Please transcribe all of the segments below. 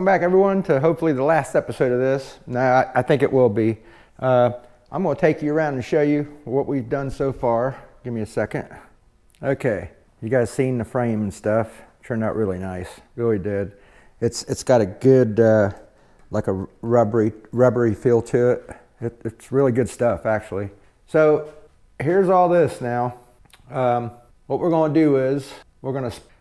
back everyone to hopefully the last episode of this. Now I think it will be. I'm going to take you around and show you what we've done so far. Give me a second. Okay, you guys seen the frame and stuff. Turned out really nice, really did. It's got a good like a rubbery feel to it. It's really good stuff actually. So here's all this now. What we're going to do is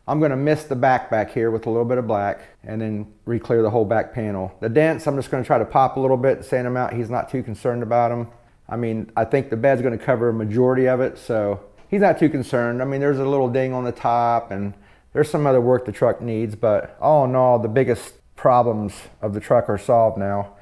I'm going to mist the back here with a little bit of black and then re-clear the whole back panel. The dents, I'm just going to try to pop a little bit and sand them out. He's not too concerned about them. I mean, I think the bed's going to cover a majority of it, so he's not too concerned. I mean, there's a little ding on the top and there's some other work the truck needs, but all in all, the biggest problems of the truck are solved now.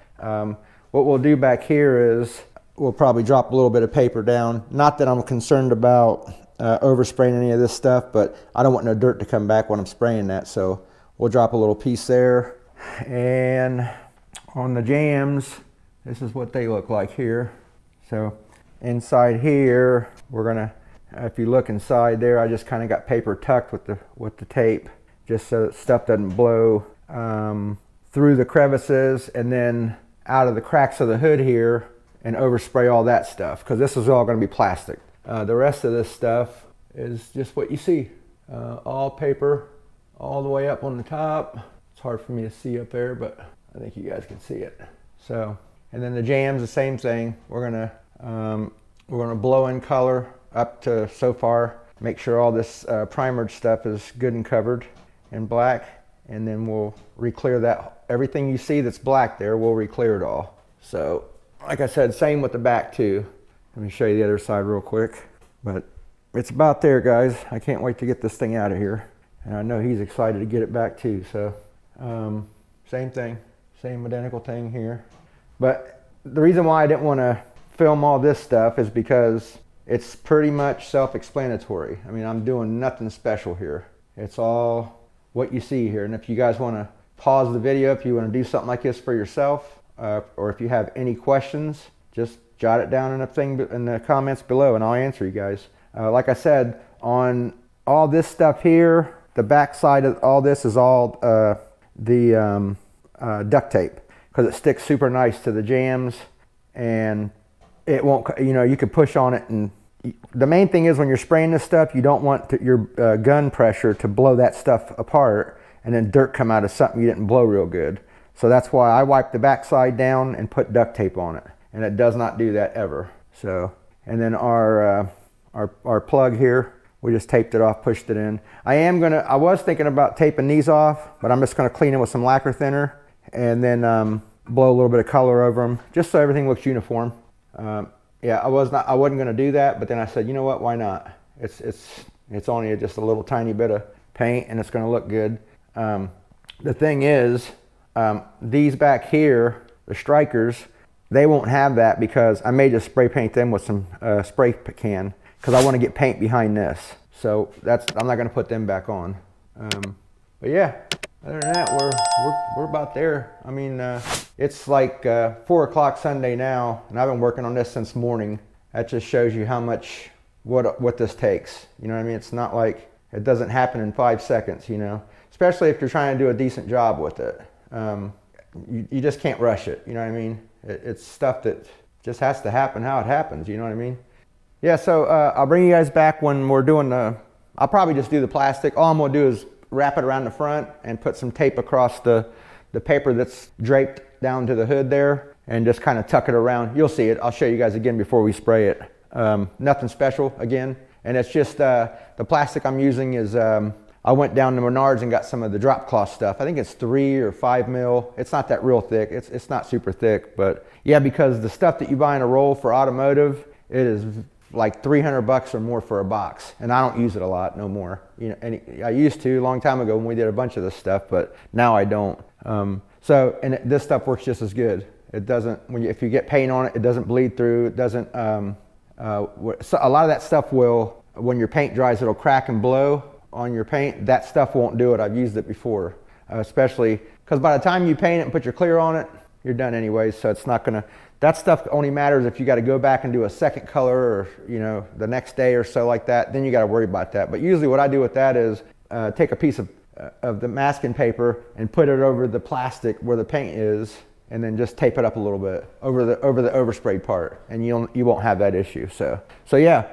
What we'll do back here is we'll probably drop a little bit of paper down. Not that I'm concerned about overspraying any of this stuff, but I don't want no dirt to come back when I'm spraying that, so we'll drop a little piece there. And on the Jambs, this is what they look like here. So inside here, we're gonna, if you look inside there, I just kind of got paper tucked with the tape, just so that stuff doesn't blow through the crevices and then out of the cracks of the hood here and overspray all that stuff, because this is all going to be plastic. The rest of this stuff is just what you see, all paper all the way up on the top. It's hard for me to see up there, but I think you guys can see it. So, and then the Jambs, the same thing. We're gonna blow in color up to so far, make sure all this primered stuff is good and covered in black, and then we'll re-clear that. Everything you see that's black there, we'll re-clear it all. So, like I said, same with the back too. Let me show you the other side real quick. But it's about there, guys. I can't wait to get this thing out of here. And I know he's excited to get it back too. So same thing, same identical thing here. But the reason why I didn't want to film all this stuff is because it's pretty much self-explanatory. I mean, I'm doing nothing special here. It's all what you see here. And if you guys want to pause the video, if you want to do something like this for yourself, or if you have any questions, just jot it down in the comments below and I'll answer you guys. Like I said, on all this stuff here, the back side of all this is all the duct tape, because it sticks super nice to the Jambs and it won't, you know, you can push on it. And the main thing is when you're spraying this stuff, you don't want your gun pressure to blow that stuff apart and then dirt come out of something you didn't blow real good. So that's why I wipe the back side down and put duct tape on it. And it does not do that ever. So, and then our plug here, we just taped it off, pushed it in. I was thinking about taping these off, but I'm just gonna clean it with some lacquer thinner and then blow a little bit of color over them, just so everything looks uniform. Yeah, I wasn't gonna do that, but then I said, you know what, why not? It's only just a little tiny bit of paint and it's gonna look good. The thing is, these back here, the strikers, they won't have that because I may just spray paint them with some spray can, because I want to get paint behind this. So I'm not going to put them back on. But yeah, other than that, we're about there. I mean, it's like 4 o'clock Sunday now, and I've been working on this since morning. That just shows you how much what this takes. You know what I mean? It's not like it doesn't happen in 5 seconds. You know, especially if you're trying to do a decent job with it. You just can't rush it. You know what I mean? It's stuff that just has to happen how it happens, you know what I mean? Yeah, so I'll bring you guys back when we're doing I'll probably just do the plastic. All I'm gonna do is wrap it around the front and put some tape across the paper that's draped down to the hood there and just kind of tuck it around. You'll see it. I'll show you guys again before we spray it. Nothing special again. And it's just, the plastic I'm using is, I went down to Menards and got some of the drop cloth stuff. I think it's 3 or 5 mil. It's not that real thick. It's not super thick, but yeah, because the stuff that you buy in a roll for automotive, it is like $300 or more for a box, and I don't use it a lot no more. You know, and I used to a long time ago when we did a bunch of this stuff, but now I don't. This stuff works just as good. It doesn't, if you get paint on it, it doesn't bleed through. It doesn't. So a lot of that stuff will, when your paint dries, it'll crack and blow on your paint. That stuff won't do it. I've used it before, especially because by the time you paint it and put your clear on it, you're done anyway. So it's not gonna, that stuff only matters if you got to go back and do a second color, or you know, the next day or so like that, then you got to worry about that. But usually what I do with that is take a piece of the masking paper and put it over the plastic where the paint is, and then just tape it up a little bit over the oversprayed part, and you won't have that issue. So yeah,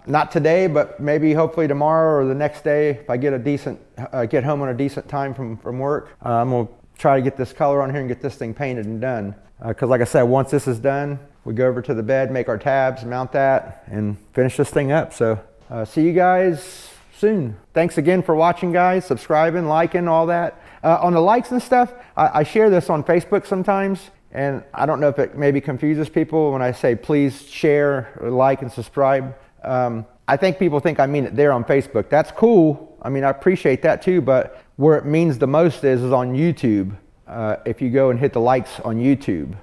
not today, but maybe hopefully tomorrow or the next day, if I get a decent get home on a decent time from work, I'm gonna try to get this color on here and get this thing painted and done. Because like I said, once this is done, we go over to the bed, make our tabs, mount that, and finish this thing up. So see you guys soon. Thanks again for watching, guys, subscribing, liking, all that. On the likes and stuff, I share this on Facebook sometimes, and I don't know if it maybe confuses people when I say please share, like, and subscribe. I think people think I mean it there on Facebook. That's cool. I mean, I appreciate that too, but where it means the most is on YouTube. If you go and hit the likes on YouTube,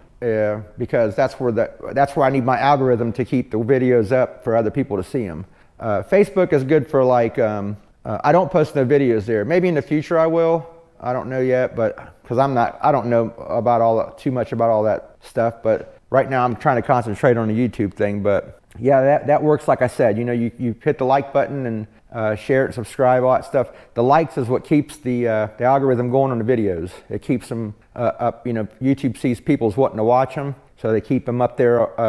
because that's where I need my algorithm to keep the videos up for other people to see them. Facebook is good for like, I don't post no videos there. Maybe in the future I will. I don't know yet, but because I don't know about too much about all that stuff. But right now I'm trying to concentrate on the YouTube thing. But yeah, that works. Like I said, you know, you hit the like button and share it, subscribe, all that stuff. The likes is what keeps the algorithm going on the videos. It keeps them up. You know, YouTube sees people's wanting to watch them, so they keep them up there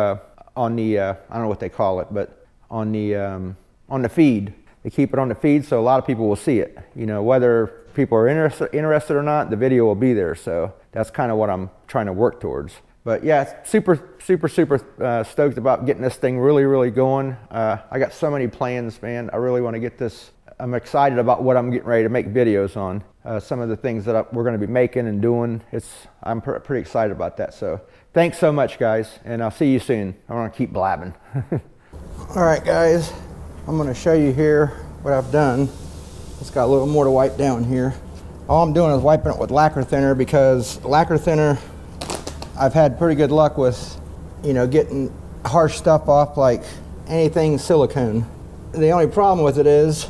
on the I don't know what they call it, but on the feed. They keep it on the feed, so a lot of people will see it. You know, whether people are interested or not, the video will be there. So that's kind of what I'm trying to work towards. But yeah, super stoked about getting this thing really going. I got so many plans, man. I really want to get this. I'm excited about what I'm getting ready to make videos on. Some of the things that we're going to be making and doing. I'm pretty excited about that. So thanks so much, guys, and I'll see you soon. I want to keep blabbing. All right, guys, I'm going to show you here what I've done. It's got a little more to wipe down here. All I'm doing is wiping it with lacquer thinner, because lacquer thinner, I've had pretty good luck with, you know, getting harsh stuff off, like anything silicone. The only problem with it is,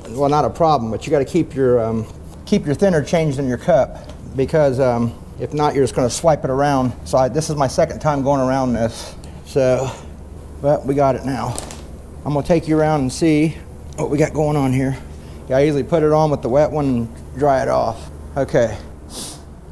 well, not a problem, but you got to keep your thinner changed in your cup, because if not, you're just going to swipe it around. So this is my second time going around this. So, but we got it now. I'm going to take you around and see what we got going on here. I usually put it on with the wet one and dry it off. Okay,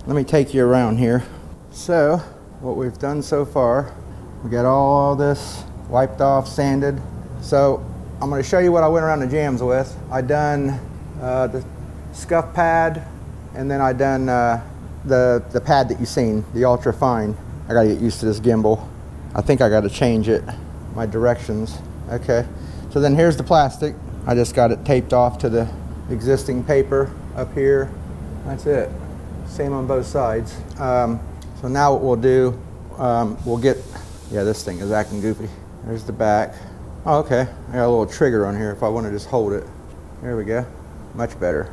let me take you around here. So, what we've done so far, we got all this wiped off, sanded. So, I'm going to show you what I went around the Jambs with. I done the scuff pad, and then I done the pad that you've seen, the ultra fine. I got to get used to this gimbal. I think I got to change it, my directions. Okay, so then here's the plastic. I just got it taped off to the existing paper up here. That's it. Same on both sides. So now what we'll do, we'll get, yeah, this thing is acting goofy. There's the back. Oh, okay. I got a little trigger on here if I want to just hold it. There we go. Much better.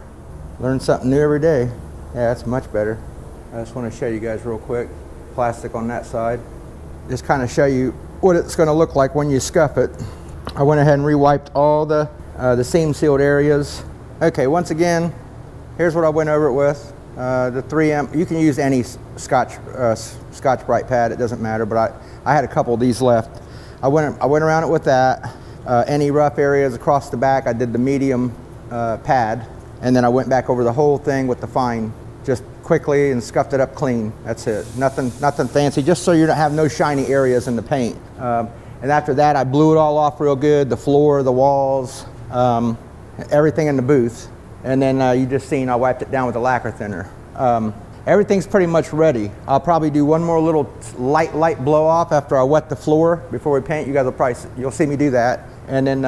Learn something new every day. Yeah, that's much better. I just want to show you guys real quick. Plastic on that side. Just kind of show you what it's going to look like when you scuff it. I went ahead and re-wiped all the seam sealed areas. Okay, once again, here's what I went over it with. The 3M, you can use any Scotch Brite pad, it doesn't matter, but I had a couple of these left. I went around it with that. Any rough areas across the back, I did the medium pad, and then I went back over the whole thing with the fine, just quickly, and scuffed it up clean. That's it. Nothing fancy, just so you don't have no shiny areas in the paint. And after that, I blew it all off real good, the floor, the walls, everything in the booth. And then you just seen I wiped it down with a lacquer thinner. Everything's pretty much ready. I'll probably do one more little light blow off after I wet the floor before we paint. You guys will you'll see me do that. And then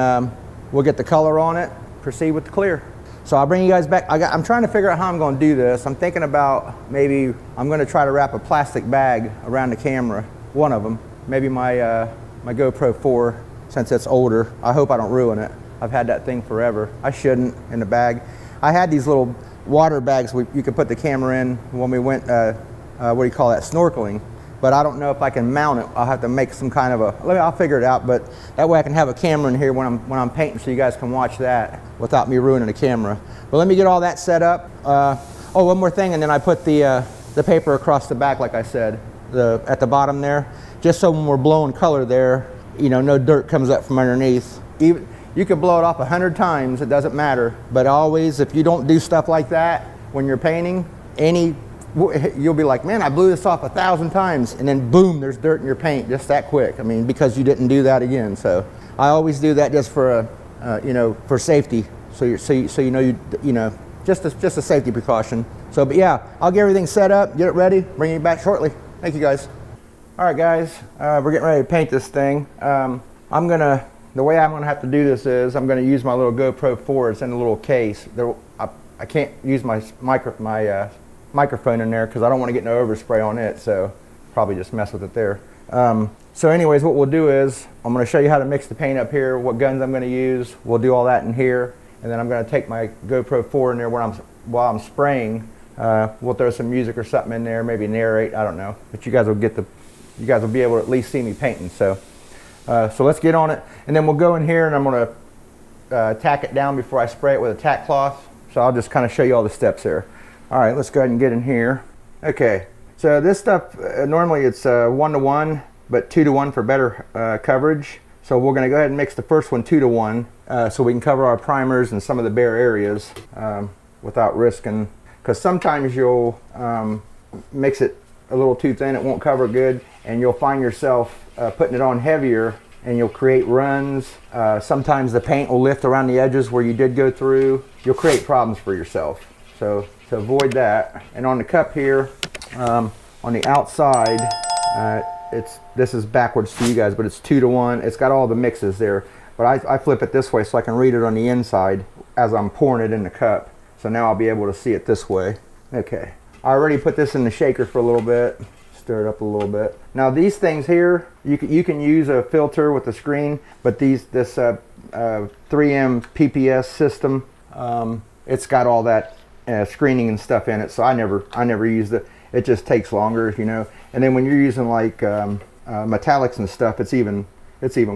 we'll get the color on it, proceed with the clear. So I'll bring you guys back. I'm trying to figure out how I'm going to do this. I'm thinking about maybe I'm going to try to wrap a plastic bag around the camera, one of them. Maybe my GoPro 4, since it's older. I hope I don't ruin it. I've had that thing forever. I shouldn't, in the bag. I had these little water bags you could put the camera in when we went, what do you call that, snorkeling. But I don't know if I can mount it. I'll have to make some kind of I'll figure it out, but that way I can have a camera in here when I'm painting, so you guys can watch that without me ruining the camera. But let me get all that set up. Oh, one more thing, and then I put the paper across the back, like I said, at the bottom there, just so when we're blowing color there, you know, no dirt comes up from underneath. You could blow it off 100 times, it doesn't matter. But always, if you don't do stuff like that when you're painting, you'll be like, man, I blew this off 1,000 times, and then boom, there's dirt in your paint just that quick. I mean, because you didn't do that again. So I always do that just for you know, for safety. So you know, just a safety precaution. So, but yeah, I'll get everything set up, get it ready, bring you back shortly. Thank you guys. All right, guys, we're getting ready to paint this thing. The way I'm gonna have to do this is I'm gonna use my little GoPro 4. It's in a little case. I can't use my microphone in there because I don't want to get no overspray on it. So probably just mess with it there. So anyways, what we'll do is I'm going to show you how to mix the paint up here, what guns I'm going to use. We'll do all that in here, and then I'm going to take my GoPro 4 in there while I'm spraying. We'll throw some music or something in there, maybe narrate. I don't know, but you guys will be able to at least see me painting. So let's get on it, and then we'll go in here and I'm going to tack it down before I spray it with a tack cloth. So I'll just kind of show you all the steps there. All right, let's go ahead and get in here. Okay, so this stuff normally it's 1-to-1. But 2-to-1 for better coverage. So we're going to go ahead and mix the first one 2-to-1 so we can cover our primers and some of the bare areas without risking. Because sometimes you'll mix it a little too thin, it won't cover good, and you'll find yourself putting it on heavier and you'll create runs. Sometimes the paint will lift around the edges where you did go through. You'll create problems for yourself. So to avoid that, and on the cup here, on the outside, this is backwards to you guys, but it's 2-to-1. It's got all the mixes there, but I flip it this way so I can read it on the inside as I'm pouring it in the cup. So now I'll be able to see it this way. Okay, I already put this in the shaker for a little bit, stir it up a little bit. Now these things here, you can use a filter with the screen, but this 3M PPS system, it's got all that screening and stuff in it, so I never used it. It just takes longer, you know. And then when you're using like metallics and stuff, it's even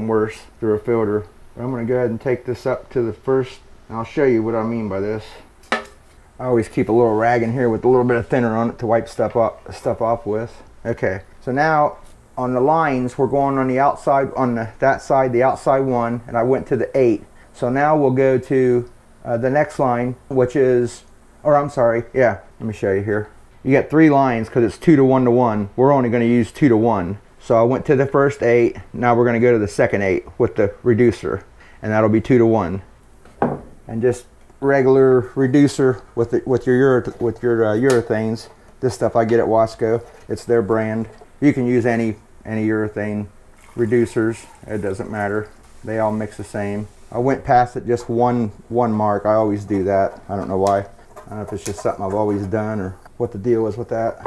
worse through a filter. But I'm going to go ahead and take this up to the first, and I'll show you what I mean by this. I always keep a little rag in here with a little bit of thinner on it to wipe stuff off with. Okay, so now on the lines, we're going on the outside, on that side, the outside one, and I went to the 8. So now we'll go to the next line, which is, or I'm sorry, yeah, let me show you here. You got 3 lines because it's 2-to-1-to-1. We're only going to use 2-to-1. So I went to the first 8. Now we're going to go to the second 8 with the reducer, and that'll be 2-to-1. And just regular reducer with your urethanes. This stuff I get at Wasco. It's their brand. You can use any urethane reducers. It doesn't matter. They all mix the same. I went past it just one mark. I always do that. I don't know why. I don't know if it's just something I've always done or what the deal is with that.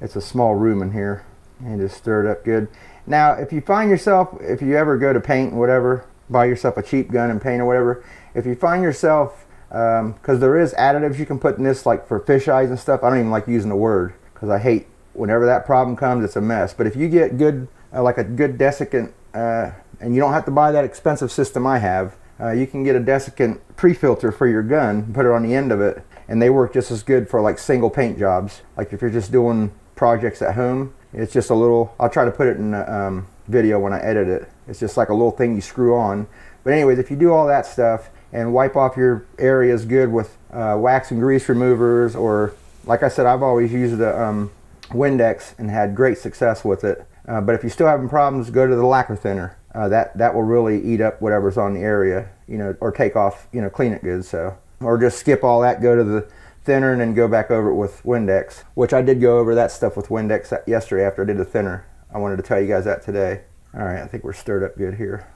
It's a small room in here, and just stir it up good. Now if you find yourself, if you ever go to paint and whatever, buy yourself a cheap gun and paint or whatever, if you find yourself, because there is additives you can put in this, like for fish eyes and stuff. I don't even like using the word because I hate whenever that problem comes, it's a mess. But if you get good like a good desiccant, and you don't have to buy that expensive system I have, you can get a desiccant pre-filter for your gun, put it on the end of it, and they work just as good for like single paint jobs. Like if you're just doing projects at home, it's just a little, I'll try to put it in the video when I edit it. It's just like a little thing you screw on. But anyways, if you do all that stuff and wipe off your areas good with wax and grease removers, or like I said, I've always used the Windex and had great success with it. But if you're still having problems, go to the lacquer thinner. That will really eat up whatever's on the area, you know, or take off, you know, clean it good. So, or just skip all that, go to the thinner, and then go back over it with Windex, which I did go over that stuff with Windex yesterday after I did the thinner. I wanted to tell you guys that today. All right, I think we're stirred up good here.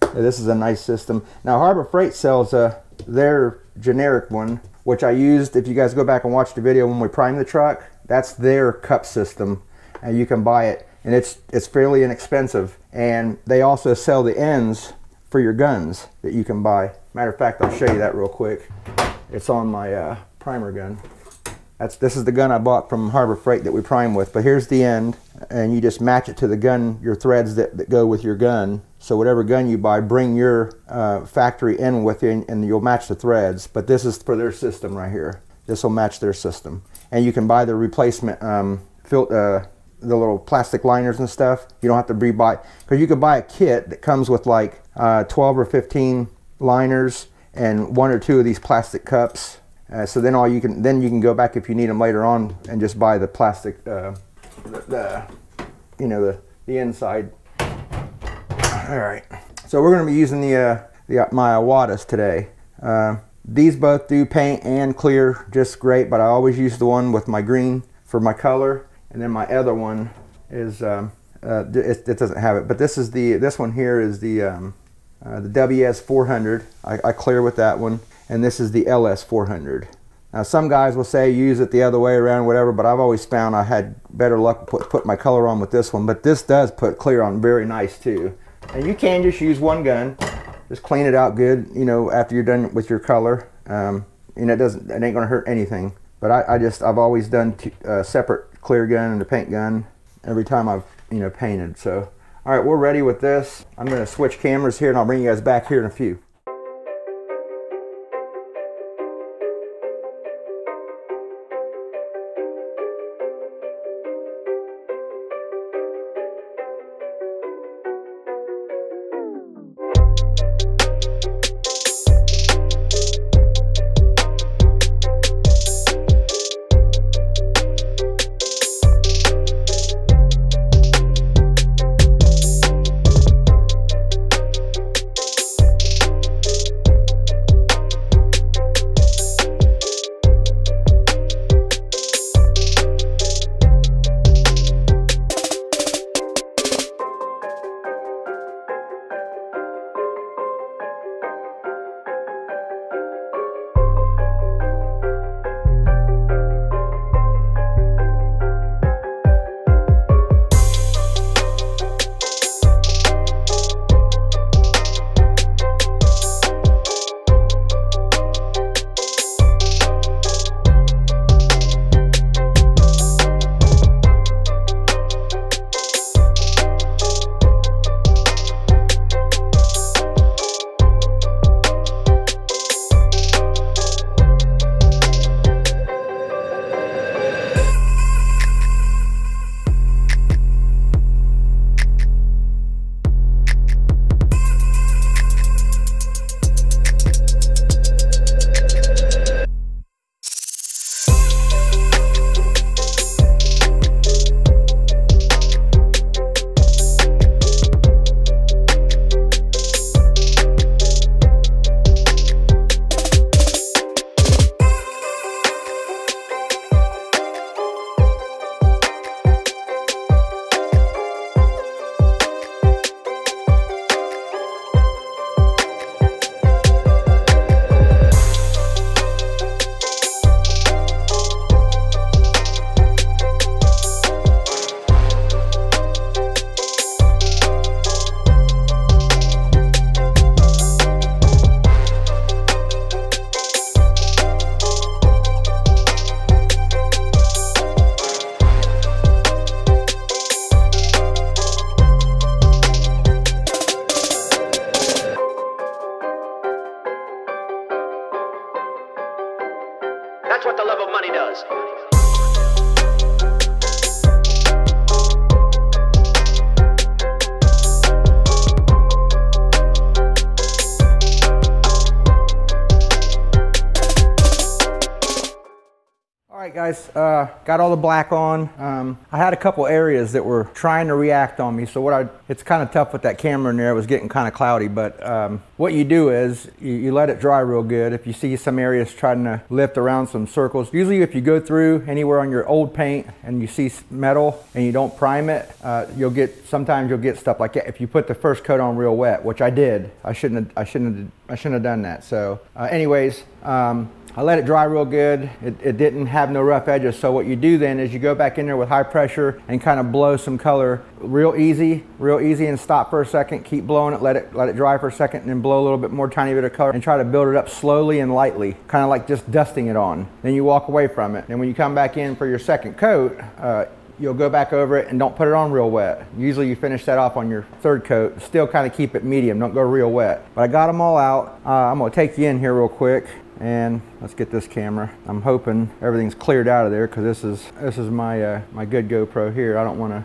Yeah, this is a nice system. Now Harbor Freight sells their generic one, which I used. If you guys go back and watch the video when we primed the truck, that's their cup system, and you can buy it, and it's fairly inexpensive. And they also sell the ends for your guns that you can buy. Matter of fact, I'll show you that real quick. It's on my primer gun. This is the gun I bought from Harbor Freight that we prime with, but here's the end, and you just match it to the gun, your threads that go with your gun. So whatever gun you buy, bring your factory end with you, and you'll match the threads. But this is for their system right here. This will match their system. And you can buy the replacement the little plastic liners and stuff. You don't have to rebuy, because you could buy a kit that comes with like 12 or 15 liners and 1 or 2 of these plastic cups. So then you can go back if you need them later on and just buy the plastic, you know, the inside. All right. So we're going to be using my Awatas today. These both do paint and clear just great, but I always use the one with my green for my color, and then my other one is it doesn't have it, but this one here is the WS 400. I clear with that one, and this is the LS 400. Now some guys will say use it the other way around, whatever, but I've always found I had better luck put my color on with this one. But this does put clear on very nice too. And you can just use one gun, just clean it out good, you know, after you're done with your color. You know, it ain't gonna hurt anything. But I've always done a separate clear gun and a paint gun every time I've, you know, painted. So, all right, we're ready with this. I'm gonna switch cameras here and I'll bring you guys back here in a few. That's what the love of money does. Alright guys, got all the black on. I had a couple areas that were trying to react on me, so it's kind of tough with that camera in there. It was getting kind of cloudy, but what you do is you let it dry real good. If you see some areas trying to lift around some circles, usually if you go through anywhere on your old paint and you see metal and you don't prime it, sometimes you'll get stuff like that. If you put the first coat on real wet, which I did, I shouldn't have done that. So anyways, I let it dry real good. It didn't have no rough edges. So what you do then is you go back in there with high pressure and kind of blow some color real easy and stop for a second, keep blowing it, let it dry for a second, and then blow a little bit more, tiny bit of color, and try to build it up slowly and lightly, kind of like just dusting it on. Then you walk away from it. And when you come back in for your second coat, you'll go back over it and don't put it on real wet. Usually you finish that off on your third coat. Still kind of keep it medium, don't go real wet. But I got them all out. I'm gonna take you in here real quick And let's get this camera. I'm hoping everything's cleared out of there because this is my my good GoPro here. I don't want to.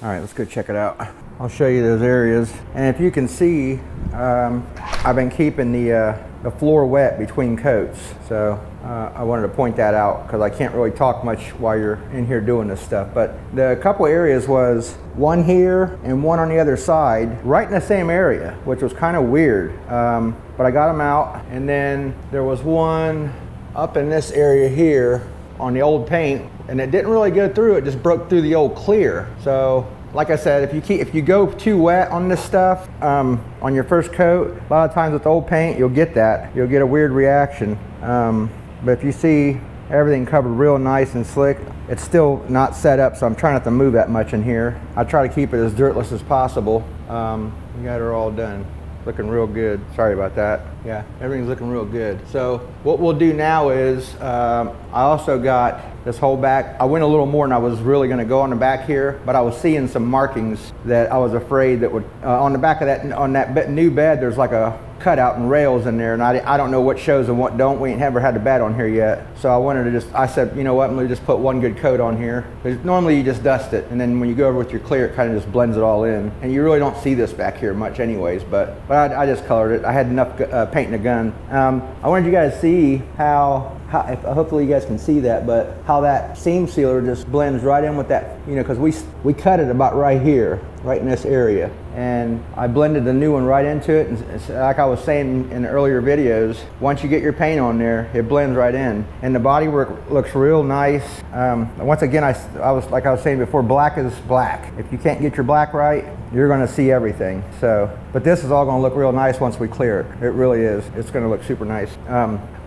All right, let's go check it out. I'll show you those areas. And if you can see, I've been keeping the floor wet between coats. So I wanted to point that out because I can't really talk much while you're in here doing this stuff. But the couple areas was one here and one on the other side, right in the same area, which was kind of weird. But I got them out. And then there was one up in this area here on the old paint, and it didn't really go through. It just broke through the old clear. So like I said, if you go too wet on this stuff on your first coat, a lot of times with old paint, you'll get that. You'll get a weird reaction. But if you see everything covered real nice and slick, it's still not set up, so I'm trying not to move that much in here. I try to keep it as dirtless as possible. We got her all done. Looking real good. Sorry about that. Yeah, everything's looking real good. So what we'll do now is, I also got this whole back. I went a little more than I was really gonna go on the back here, but I was seeing some markings that I was afraid that would, on the back of that, on that new bed, there's like a cutout and rails in there, and I don't know what shows and what don't. We ain't ever had the bed on here yet. So I wanted to I said, you know what, I'm gonna just put one good coat on here. Because normally you just dust it, and then when you go over with your clear, it kind of just blends it all in. And you really don't see this back here much anyways, but I just colored it. I had enough paint in the gun. I wanted you guys to see how hopefully you guys can see that, but how that seam sealer just blends right in with that, you know, because we cut it about right here, right in this area. And I blended the new one right into it. And it's, like I was saying in earlier videos, once you get your paint on there, it blends right in. And the bodywork looks real nice. Once again, I was like I was saying before, black is black. If you can't get your black right, you're gonna see everything. So, but this is all gonna look real nice once we clear it. It really is. It's gonna look super nice.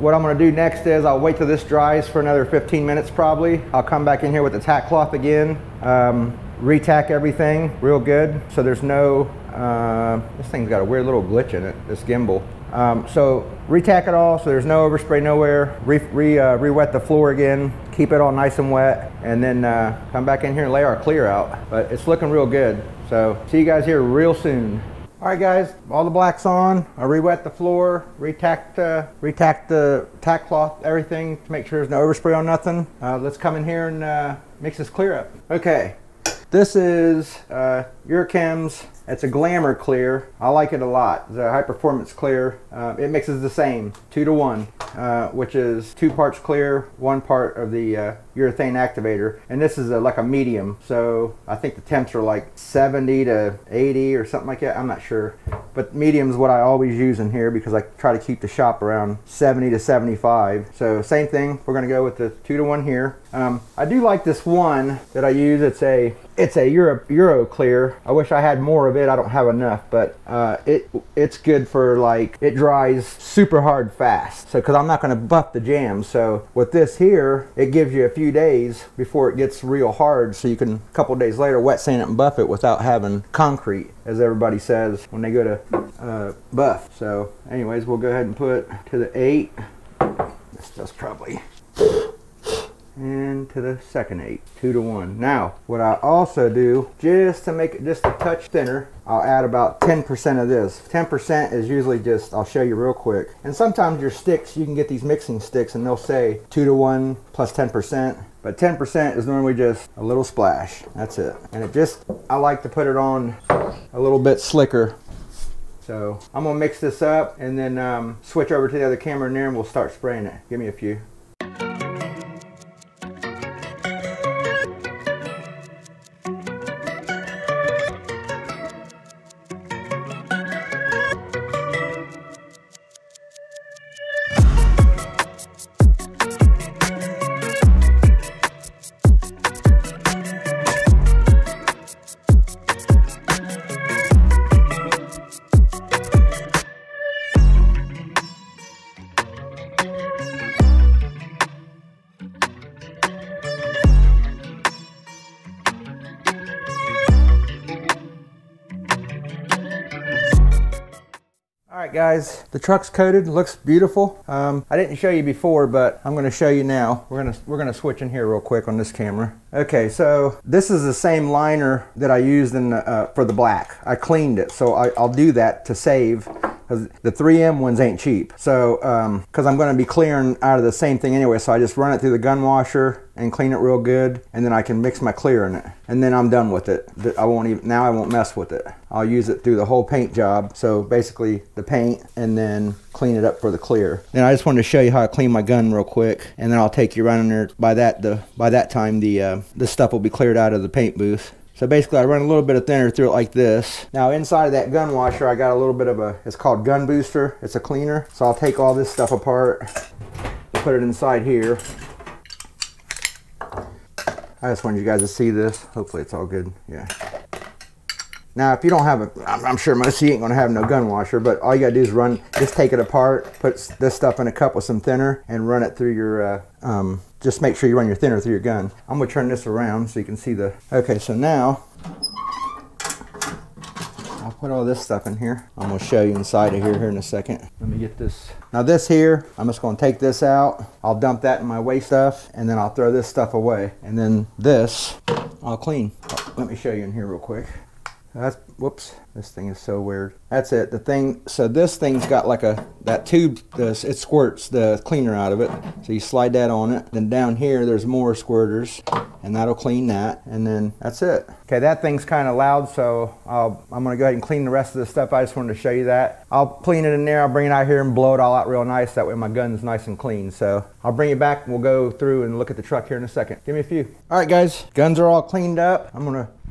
What I'm gonna do next is I'll wait till this dries for another 15 minutes probably. I'll come back in here with the tack cloth again. Retack everything real good, so there's no, this thing's got a weird little glitch in it, this gimbal. So retack it all so there's no overspray nowhere, re-wet the floor again, keep it all nice and wet, and then come back in here and lay our clear out. But it's looking real good, so see you guys here real soon. All right guys, all the black's on. I re-wet the floor, retacked the tack cloth, everything to make sure there's no overspray on nothing. Let's come in here and mix this clear up. Okay. This is Jambs. It's a Glamour clear. I like it a lot. It's a high performance clear. It mixes the same 2 to 1, which is 2 parts clear, 1 part of the urethane activator. And this is like a medium. So I think the temps are like 70 to 80 or something like that. I'm not sure. But medium is what I always use in here because I try to keep the shop around 70 to 75. So same thing. We're going to go with the 2 to 1 here. I do like this one that I use. It's a Euro clear. I wish I had more of it. I don't have enough, but it's good for, like, it dries super hard fast. So because I'm not going to buff the Jambs, so with this here, it gives you a few days before it gets real hard, so you can a couple days later wet sand it and buff it without having concrete, as everybody says when they go to buff. So anyways, we'll go ahead and put to the 8. This does probably. And to the second 8, 2 to 1. Now, what I also do, just to make it just a touch thinner, I'll add about 10% of this. 10% is usually just, I'll show you real quick. And sometimes your sticks, you can get these mixing sticks and they'll say 2 to 1 plus 10%. But 10% is normally just a little splash. That's it. And it just, I like to put it on a little bit slicker. So I'm gonna mix this up and then switch over to the other camera in there and we'll start spraying it. Give me a few. Alright guys, the truck's coated, looks beautiful. I didn't show you before, but I'm going to show you now. We're gonna switch in here real quick on this camera. Okay, so this is the same liner that I used in for the black. I cleaned it, so I'll do that to save. because the 3M ones ain't cheap. So because I'm going to be clearing out of the same thing anyway, so I just run it through the gun washer and clean it real good, and then I can mix my clear in it, and then I'm done with it. I won't mess with it. I'll use it through the whole paint job. So basically the paint, and then clean it up for the clear. Then I just wanted to show you how I clean my gun real quick, and then I'll take you around in there. By that time the stuff will be cleared out of the paint booth. So basically I run a little bit of thinner through it like this. Now inside of that gun washer I got a little bit of it's called gun booster. It's a cleaner. So I'll take all this stuff apart, put it inside here. I just wanted you guys to see this. Hopefully it's all good. Yeah. Now if you don't have I'm sure most of you ain't gonna have no gun washer, but all you gotta do is just take it apart, put this stuff in a cup with some thinner, and run it through your, just make sure you run your thinner through your gun. I'm gonna turn this around so you can see okay, so now, I'll put all this stuff in here. I'm gonna show you inside of here in a second. Let me get this. Now this here, I'm just gonna take this out. I'll dump that in my waste stuff, and then I'll throw this stuff away. And then this, I'll clean. Let me show you in here real quick. Whoops, this thing is so weird. That's it, so this thing's got like that tube, it squirts the cleaner out of it. So you slide that on it. Then down here, there's more squirters, and that'll clean that, and then that's it. Okay, that thing's kind of loud, so I'm gonna go ahead and clean the rest of the stuff. I just wanted to show you that. I'll clean it in there, I'll bring it out here and blow it all out real nice. That way my gun's nice and clean. So I'll bring you back and we'll go through and look at the truck here in a second. Give me a few. All right guys, guns are all cleaned up.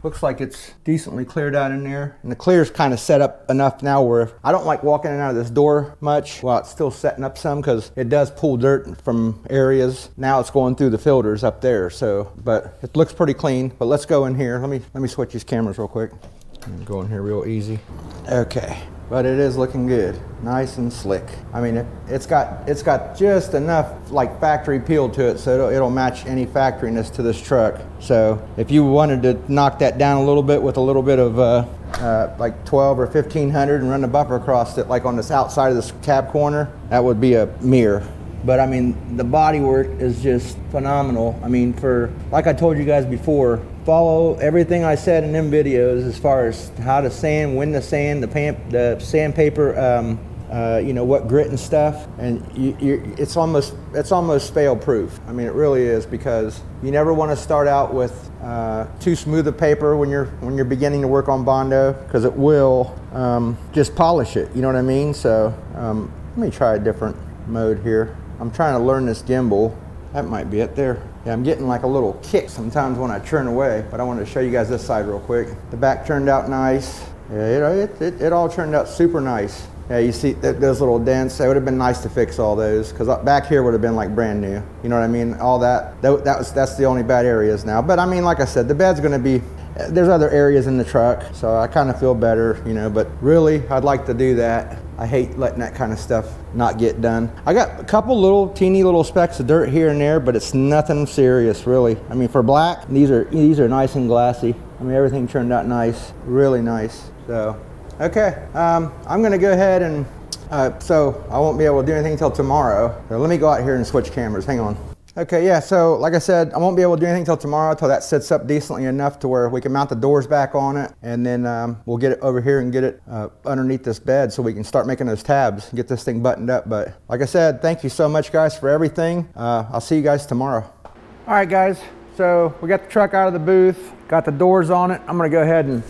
Looks like it's decently cleared out in there. And the clear's kind of set up enough now where I don't like walking in and out of this door much while it's still setting up some, because it does pull dirt from areas. Now it's going through the filters up there. So, but it looks pretty clean. But let's go in here. Let me switch these cameras real quick. Go in here real easy. Okay. But it is looking good, nice and slick. I mean, it's got just enough like factory peel to it, so it'll match any factoriness to this truck. So if you wanted to knock that down a little bit with a little bit of like 12 or 1500 and run the bumper across it, like on this outside of this cab corner, that would be a mirror. But I mean, the body work is just phenomenal. I mean, like I told you guys before, follow everything I said in them videos as far as how to sand, when to sand, the sandpaper, you know, what grit and stuff, and it's almost fail proof. I mean, it really is, because you never want to start out with too smooth a paper when you're beginning to work on Bondo, because it will just polish it. You know what I mean? So let me try a different mode here. I'm trying to learn this gimbal. That might be it there. Yeah, I'm getting like a little kick sometimes when I turn away, but I wanted to show you guys this side real quick. The back turned out nice. Yeah, it all turned out super nice. Yeah, you see those little dents. It would have been nice to fix all those, because back here would have been like brand new. You know what I mean? All that's the only bad areas now. But I mean, like I said, the bed's going to be, there's other areas in the truck, so I kind of feel better, you know, but really I'd like to do that. I hate letting that kind of stuff not get done. I got a couple teeny little specks of dirt here and there, but it's nothing serious really. I mean, for black, these are nice and glassy. I mean, everything turned out nice, really nice. So, okay, I'm gonna go ahead and, so I won't be able to do anything until tomorrow. So let me go out here and switch cameras, hang on. Okay, yeah, so like I said, I won't be able to do anything until tomorrow, until that sits up decently enough to where we can mount the doors back on it, and then we'll get it over here and get it underneath this bed so we can start making those tabs and get this thing buttoned up. But like I said, thank you so much guys for everything. I'll see you guys tomorrow. All right guys, so we got the truck out of the booth, got the doors on it. I'm gonna go ahead and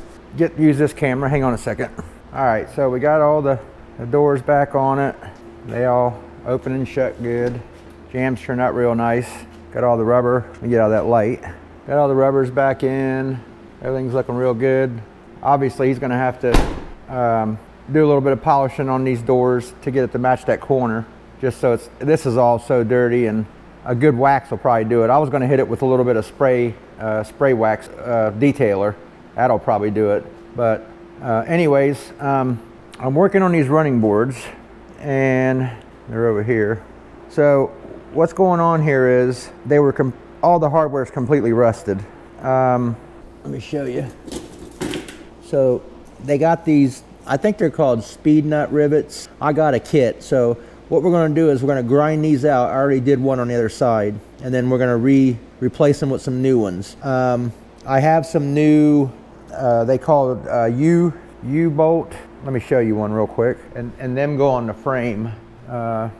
use this camera, hang on a second. All right, so we got all the doors back on it. They all open and shut good. Jambs turned out real nice. Got all the rubber, let me get out of that light. Got all the rubbers back in. Everything's looking real good. Obviously he's gonna have to do a little bit of polishing on these doors to get it to match that corner. Just so this is all so dirty, and a good wax will probably do it. I was gonna hit it with a little bit of spray wax detailer. That'll probably do it. But anyways, I'm working on these running boards, and they're over here. So what's going on here is all the hardware is completely rusted. Let me show you. So they got these, I think they're called speed nut rivets. I got a kit. So what we're going to do is we're going to grind these out. I already did one on the other side, and then we're going to replace them with some new ones. I have some new, they call it U-bolt. Let me show you one real quick. And them go on the frame.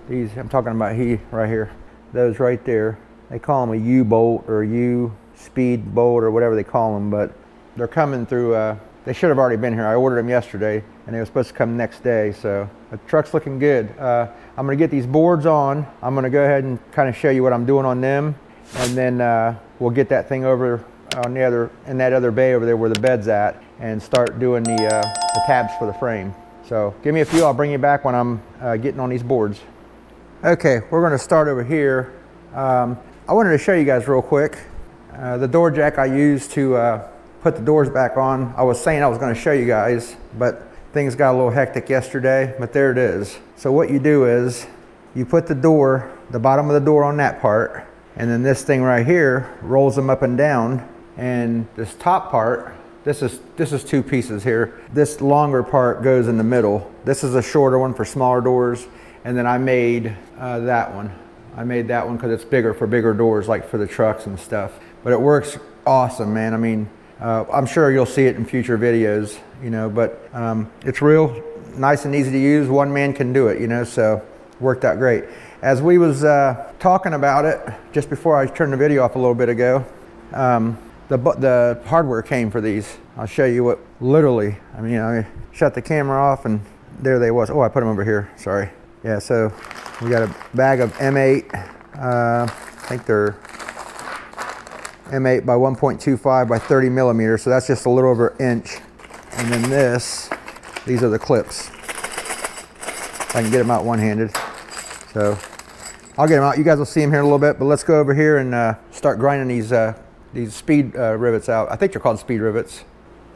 These, I'm talking about right here. Those right there. They call them a U-bolt or U-speed bolt or whatever they call them, but they're coming through, they should have already been here. I ordered them yesterday and they were supposed to come next day, so the truck's looking good. I'm gonna get these boards on. I'm gonna go ahead and kind of show you what I'm doing on them, and then we'll get that thing over on the other, in that other bay over there where the bed's at, and start doing the tabs for the frame. So give me a few, I'll bring you back when I'm getting on these boards. Okay, we're gonna start over here. I wanted to show you guys real quick the door jack I used to put the doors back on. I was saying I was gonna show you guys, but things got a little hectic yesterday, but there it is. So what you do is you put the door, the bottom of the door on that part, and then this thing right here rolls them up and down, and this top part, this is two pieces here. This longer part goes in the middle. This is a shorter one for smaller doors, and then I made that one. I made that one because it's bigger for bigger doors, like for the trucks and stuff. But it works awesome, man. I mean, I'm sure you'll see it in future videos, you know, but it's real nice and easy to use. One man can do it, you know, so worked out great. As we was talking about it, just before I turned the video off a little bit ago, the hardware came for these. I'll show you what, literally, I mean, I shut the camera off and there they was. Oh, I put them over here, sorry. Yeah, so we got a bag of M8. I think they're M8 by 1.25 by 30 millimeters, so that's just a little over an inch. And then these are the clips. I can get them out one-handed. So I'll get them out. You guys will see them here in a little bit, but let's go over here and start grinding these speed rivets out. I think they're called speed rivets.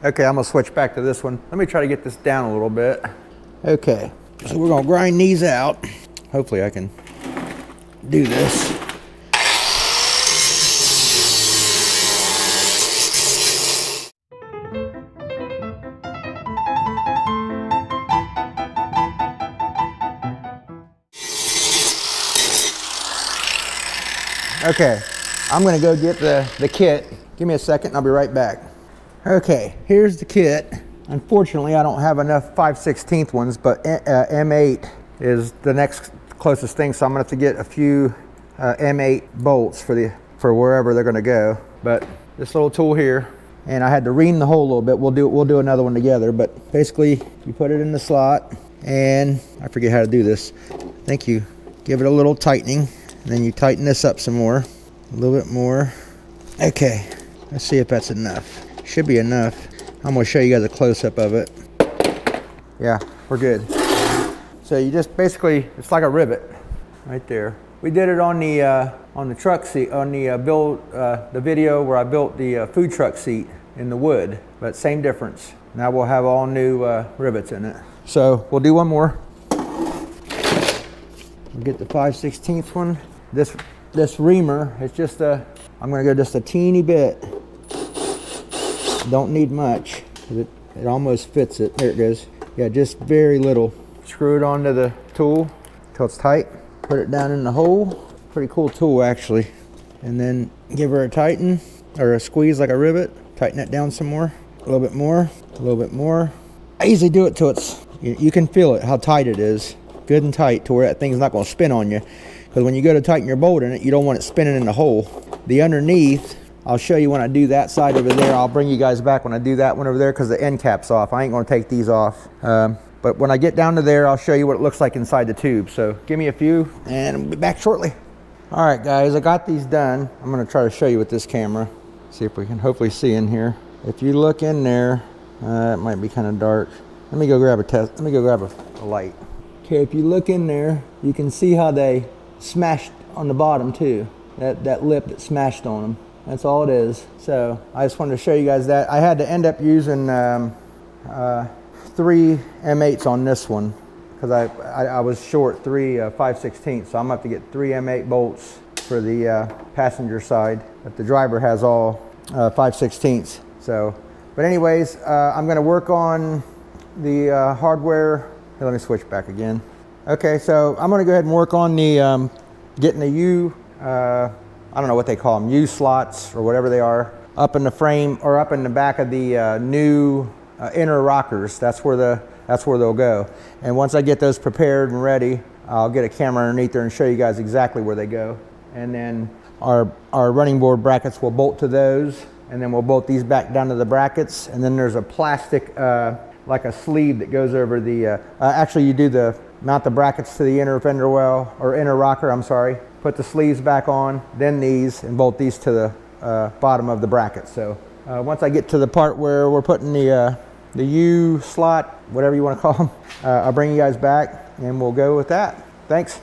Okay, I'm gonna switch back to this one. Let me try to get this down a little bit. Okay, so we're gonna grind these out. Hopefully I can do this. Okay, I'm gonna go get the kit. Give me a second, I'll be right back. Okay, here's the kit. Unfortunately, I don't have enough 5/16 ones, but M8 is the next closest thing, so I'm gonna have to get a few M8 bolts for wherever they're gonna go. But this little tool here, and I had to ream the hole a little bit. We'll do another one together, but basically you put it in the slot, and I forget how to do this. I think you give it a little tightening. And then you tighten this up some more, a little bit more. Okay, let's see if that's enough. Should be enough. I'm gonna show you guys a close-up of it. Yeah, we're good. So you just basically, it's like a rivet right there. We did it on the truck seat, on the video where I built the food truck seat in the wood, but same difference. Now we'll have all new rivets in it. So we'll do one more. We'll get the 5/16 one. This reamer, it's just I'm gonna go just a teeny bit. Don't need much, it almost fits it. There it goes. Yeah, just very little. Screw it onto the tool till it's tight. Put it down in the hole. Pretty cool tool actually. And then give her a tighten or a squeeze like a rivet. Tighten it down some more. A little bit more. A little bit more. I usually do it till it's, you can feel it, how tight it is. Good and tight to where that thing's not going to spin on you. Because when you go to tighten your bolt in it, you don't want it spinning in the hole. The underneath, I'll show you when I do that side over there. I'll bring you guys back when I do that one over there because the end cap's off. I ain't going to take these off. But when I get down to there, I'll show you what it looks like inside the tube. So give me a few and I'll be back shortly. All right, guys, I got these done. I'm going to try to show you with this camera. See if we can hopefully see in here. If you look in there, it might be kind of dark. Let me go grab a test. Let me go grab a light. Okay, if you look in there, you can see how they smashed on the bottom too. That lip that smashed on them. That's all it is. So I just wanted to show you guys that. I had to end up using 3 M8s on this one because I was short 3 5/16. So I'm gonna have to get 3 M8 bolts for the passenger side. But the driver has all 5/16. So, but anyways, I'm gonna work on the hardware. Here, let me switch back again. Okay, so I'm gonna go ahead and work on the getting the I don't know what they call them, U slots or whatever they are, up in the frame or up in the back of the new inner rockers. That's where they'll go. And once I get those prepared and ready, I'll get a camera underneath there and show you guys exactly where they go. And then our running board brackets will bolt to those, and then we'll bolt these back down to the brackets. And then there's a plastic, like a sleeve that goes over the, actually you do mount the brackets to the inner fender well, or inner rocker, I'm sorry. Put the sleeves back on, then these, and bolt these to the bottom of the bracket. So once I get to the part where we're putting the U slot, whatever you want to call them, I'll bring you guys back and we'll go with that. Thanks.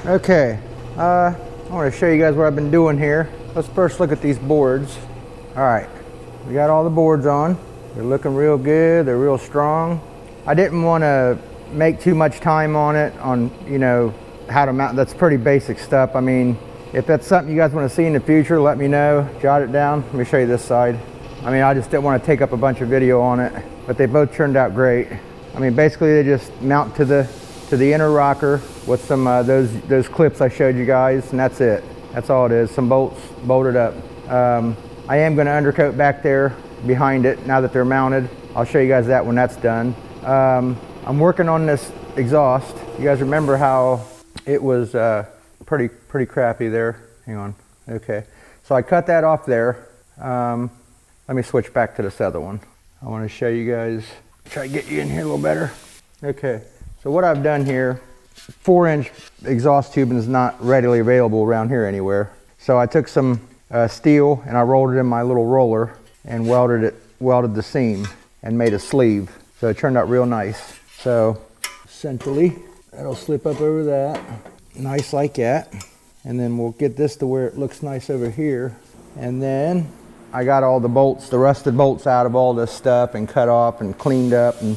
Okay, I want to show you guys what I've been doing here. Let's first look at these boards. All right, we got all the boards on. They're looking real good, they're real strong. I didn't want to make too much time on it, on, you know, how to mount. That's pretty basic stuff. I mean, if that's something you guys want to see in the future, let me know, jot it down. Let me show you this side. I mean, I just didn't want to take up a bunch of video on it, but they both turned out great. I mean, basically they just mount to the inner rocker with some those clips I showed you guys, and that's it. That's all it is, some bolts bolted up. I am going to undercoat back there behind it now that they're mounted. I'll show you guys that when that's done. I'm working on this exhaust. You guys remember how it was pretty crappy there? Hang on. Okay, so I cut that off there. Let me switch back to this other one. I want to show you guys, try to get you in here a little better. Okay, so what I've done here, 4-inch exhaust tubing is not readily available around here anywhere. So I took some steel and I rolled it in my little roller and welded the seam and made a sleeve. So it turned out real nice. So essentially, that'll slip up over that, nice like that. And then we'll get this to where it looks nice over here. And then I got all the bolts, the rusted bolts out of all this stuff and cut off and cleaned up. And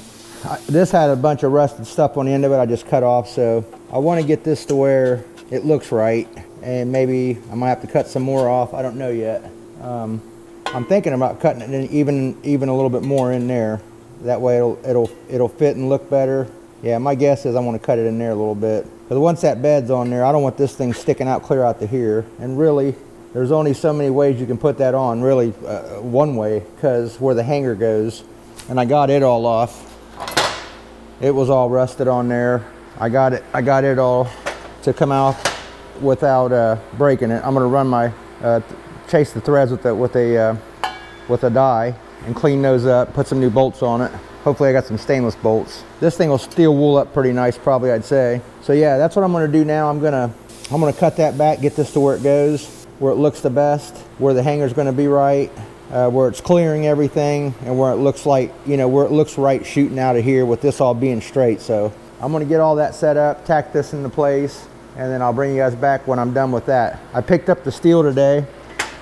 this had a bunch of rusted stuff on the end of it I just cut off. So I want to get this to where it looks right. And maybe I might have to cut some more off. I don't know yet. I'm thinking about cutting it in even a little bit more in there. That way it'll fit and look better. Yeah, my guess is I want to cut it in there a little bit. But once that bed's on there, I don't want this thing sticking out clear out to here. And really, there's only so many ways you can put that on. Really, one way, because where the hanger goes. And I got it all off. It was all rusted on there. I got it all to come out without breaking it. I'm gonna run my chase the threads with a die and clean those up, put some new bolts on it. Hopefully I got some stainless bolts. This thing will steel wool up pretty nice, probably, I'd say. So yeah, that's what I'm gonna do now. I'm gonna cut that back, get this to where it goes, where it looks the best, where the hanger's gonna be right, where it's clearing everything, and where it looks like, you know, where it looks right shooting out of here with this all being straight. So I'm gonna get all that set up, tack this into place, and then I'll bring you guys back when I'm done with that. I picked up the steel today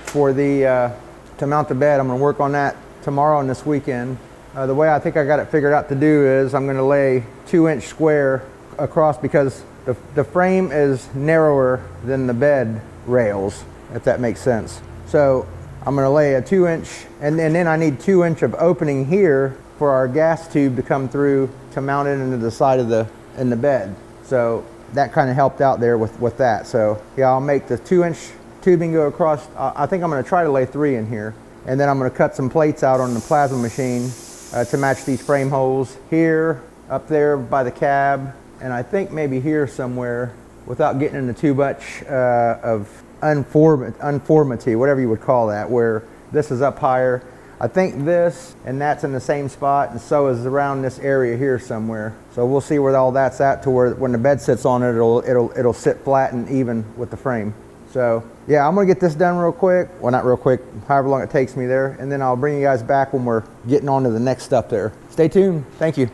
for the to mount the bed. I'm gonna work on that tomorrow and this weekend. The way I think I got it figured out to do is I'm gonna lay 2-inch square across, because the frame is narrower than the bed rails, if that makes sense. So I'm gonna lay a 2-inch, and then I need 2-inch of opening here for our gas tube to come through to mount it into the side of in the bed. So that kind of helped out there with that. So yeah, I'll make the 2-inch tubing go across. I think I'm gonna try to lay 3 in here. And then I'm gonna cut some plates out on the plasma machine to match these frame holes here, up there by the cab, and I think maybe here somewhere, without getting into too much of unformity, whatever you would call that, where this is up higher. I think this and that's in the same spot, and so is around this area here somewhere. So we'll see where all that's at, to where when the bed sits on it, it'll sit flat and even with the frame. So yeah, I'm gonna get this done real quick. Well, not real quick, however long it takes me there, and then I'll bring you guys back when we're getting on to the next stuff there. Stay tuned. Thank you.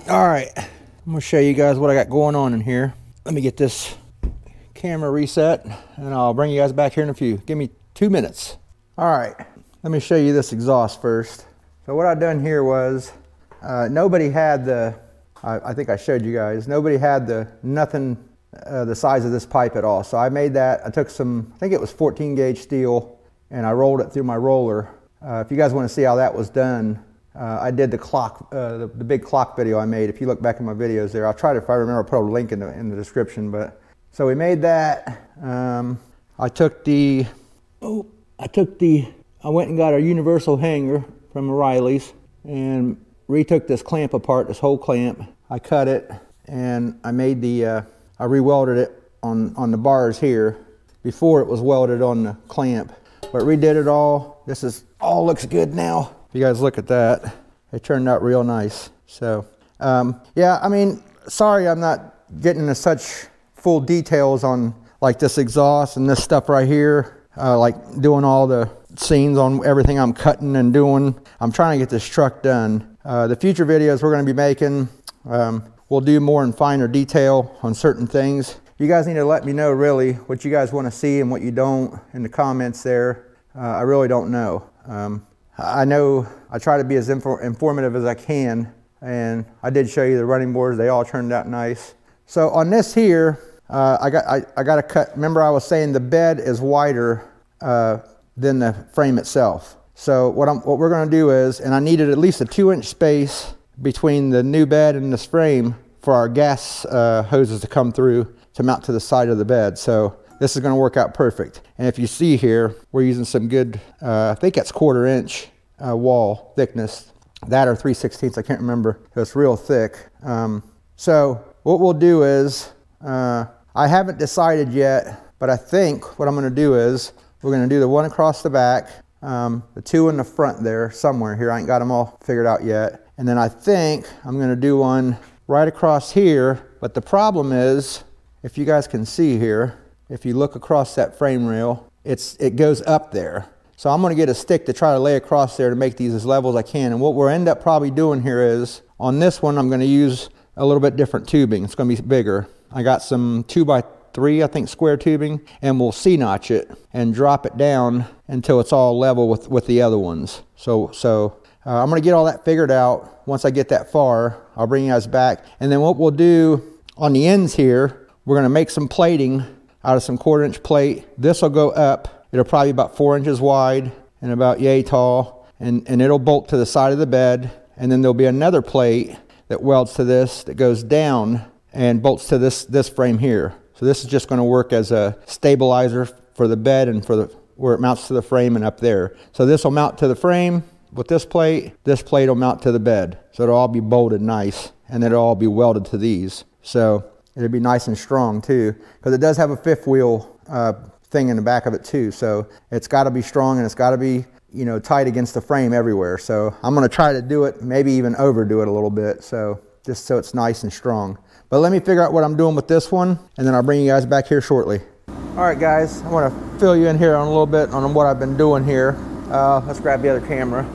All right, I'm gonna show you guys what I got going on in here. Let me get this camera reset, and I'll bring you guys back here in a few. Give me 2 minutes. All right. Let me show you this exhaust first. So what I've done here was, nobody had I think I showed you guys, nobody had the size of this pipe at all. So I made that, I took some, I think it was 14 gauge steel, and I rolled it through my roller If you guys want to see how that was done, I did the clock, the big clock video I made. If you look back in my videos there, I'll try to, if I remember, I'll put a link in the description. But so we made that. I went and got a universal hanger from O'Reilly's and retook this clamp apart, this whole clamp. I cut it and I made I re-welded it on the bars here. Before it was welded on the clamp, but redid it all. This is all looks good now. If you guys look at that, it turned out real nice. So yeah, I mean, sorry I'm not getting into such full details on like this exhaust and this stuff right here, like doing all the scenes on everything I'm cutting and doing. I'm trying to get this truck done. The future videos we're going to be making, we'll do more in finer detail on certain things. You guys need to let me know really what you guys want to see and what you don't in the comments there. I really don't know. I know I try to be as informative as I can, and I did show you the running boards. They all turned out nice. So on this here, I got to cut. Remember I was saying the bed is wider than the frame itself. So what we're going to do is, and I needed at least a 2-inch space between the new bed and this frame for our gas hoses to come through to mount to the side of the bed. So this is going to work out perfect. And if you see here, we're using some good, I think that's 1/4 inch wall thickness. That or 3/16, I can't remember. It's real thick. So what we'll do is, I haven't decided yet, but I think what I'm going to do is, we're going to do the one across the back, the 2 in the front there, somewhere here. I ain't got them all figured out yet. And then I think I'm going to do one right across here. But the problem is, if you guys can see here, if you look across that frame rail, it goes up there. So I'm going to get a stick to try to lay across there to make these as level as I can. And what we'll end up probably doing here is, on this one I'm going to use a little bit different tubing. It's going to be bigger. I got some 2x3, I think, square tubing, and we'll C-notch it and drop it down until it's all level with the other ones. So I'm going to get all that figured out. Once I get that far, I'll bring you guys back. And then what we'll do on the ends here, we're going to make some plating out of some 1/4 inch plate. This will go up. It'll probably be about 4 inches wide and about yay tall. And it'll bolt to the side of the bed. And then there'll be another plate that welds to this that goes down and bolts to this frame here. So this is just going to work as a stabilizer for the bed and for where it mounts to the frame and up there. So this will mount to the frame with this plate will mount to the bed. So it'll all be bolted nice, and it'll all be welded to these. So it'll be nice and strong too, because it does have a 5th wheel thing in the back of it too. So it's got to be strong, and it's got to be, you know, tight against the frame everywhere. So I'm going to try to do it, maybe even overdo it a little bit, so just so it's nice and strong. But let me figure out what I'm doing with this one, and then I'll bring you guys back here shortly. All right guys, I want to fill you in here on a little bit on what I've been doing here. Let's grab the other camera.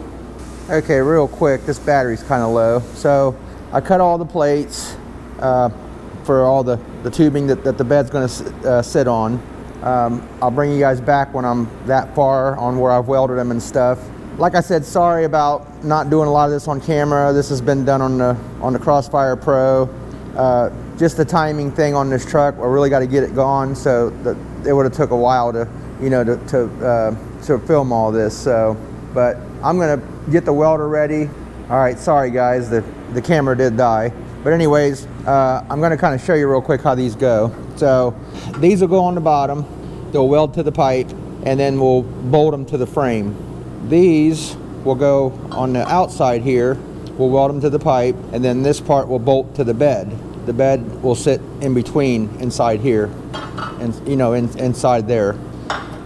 Okay, real quick, this battery's kind of low. So I cut all the plates for all the tubing that the bed's going to sit on. I'll bring you guys back when I'm that far on where I've welded them and stuff. Like I said, sorry about not doing a lot of this on camera. This has been done on the Crossfire Pro. Just the timing thing on this truck, I really got to get it gone. So it would have took a while to, you know, to film all this. So, but I'm gonna get the welder ready. All right, sorry guys, the camera did die. But anyways, I'm gonna kind of show you real quick how these go. So these will go on the bottom, they'll weld to the pipe, and then we'll bolt them to the frame. These will go on the outside here, we'll weld them to the pipe, and then this part will bolt to the bed. The bed will sit in between inside here, and you know, inside there.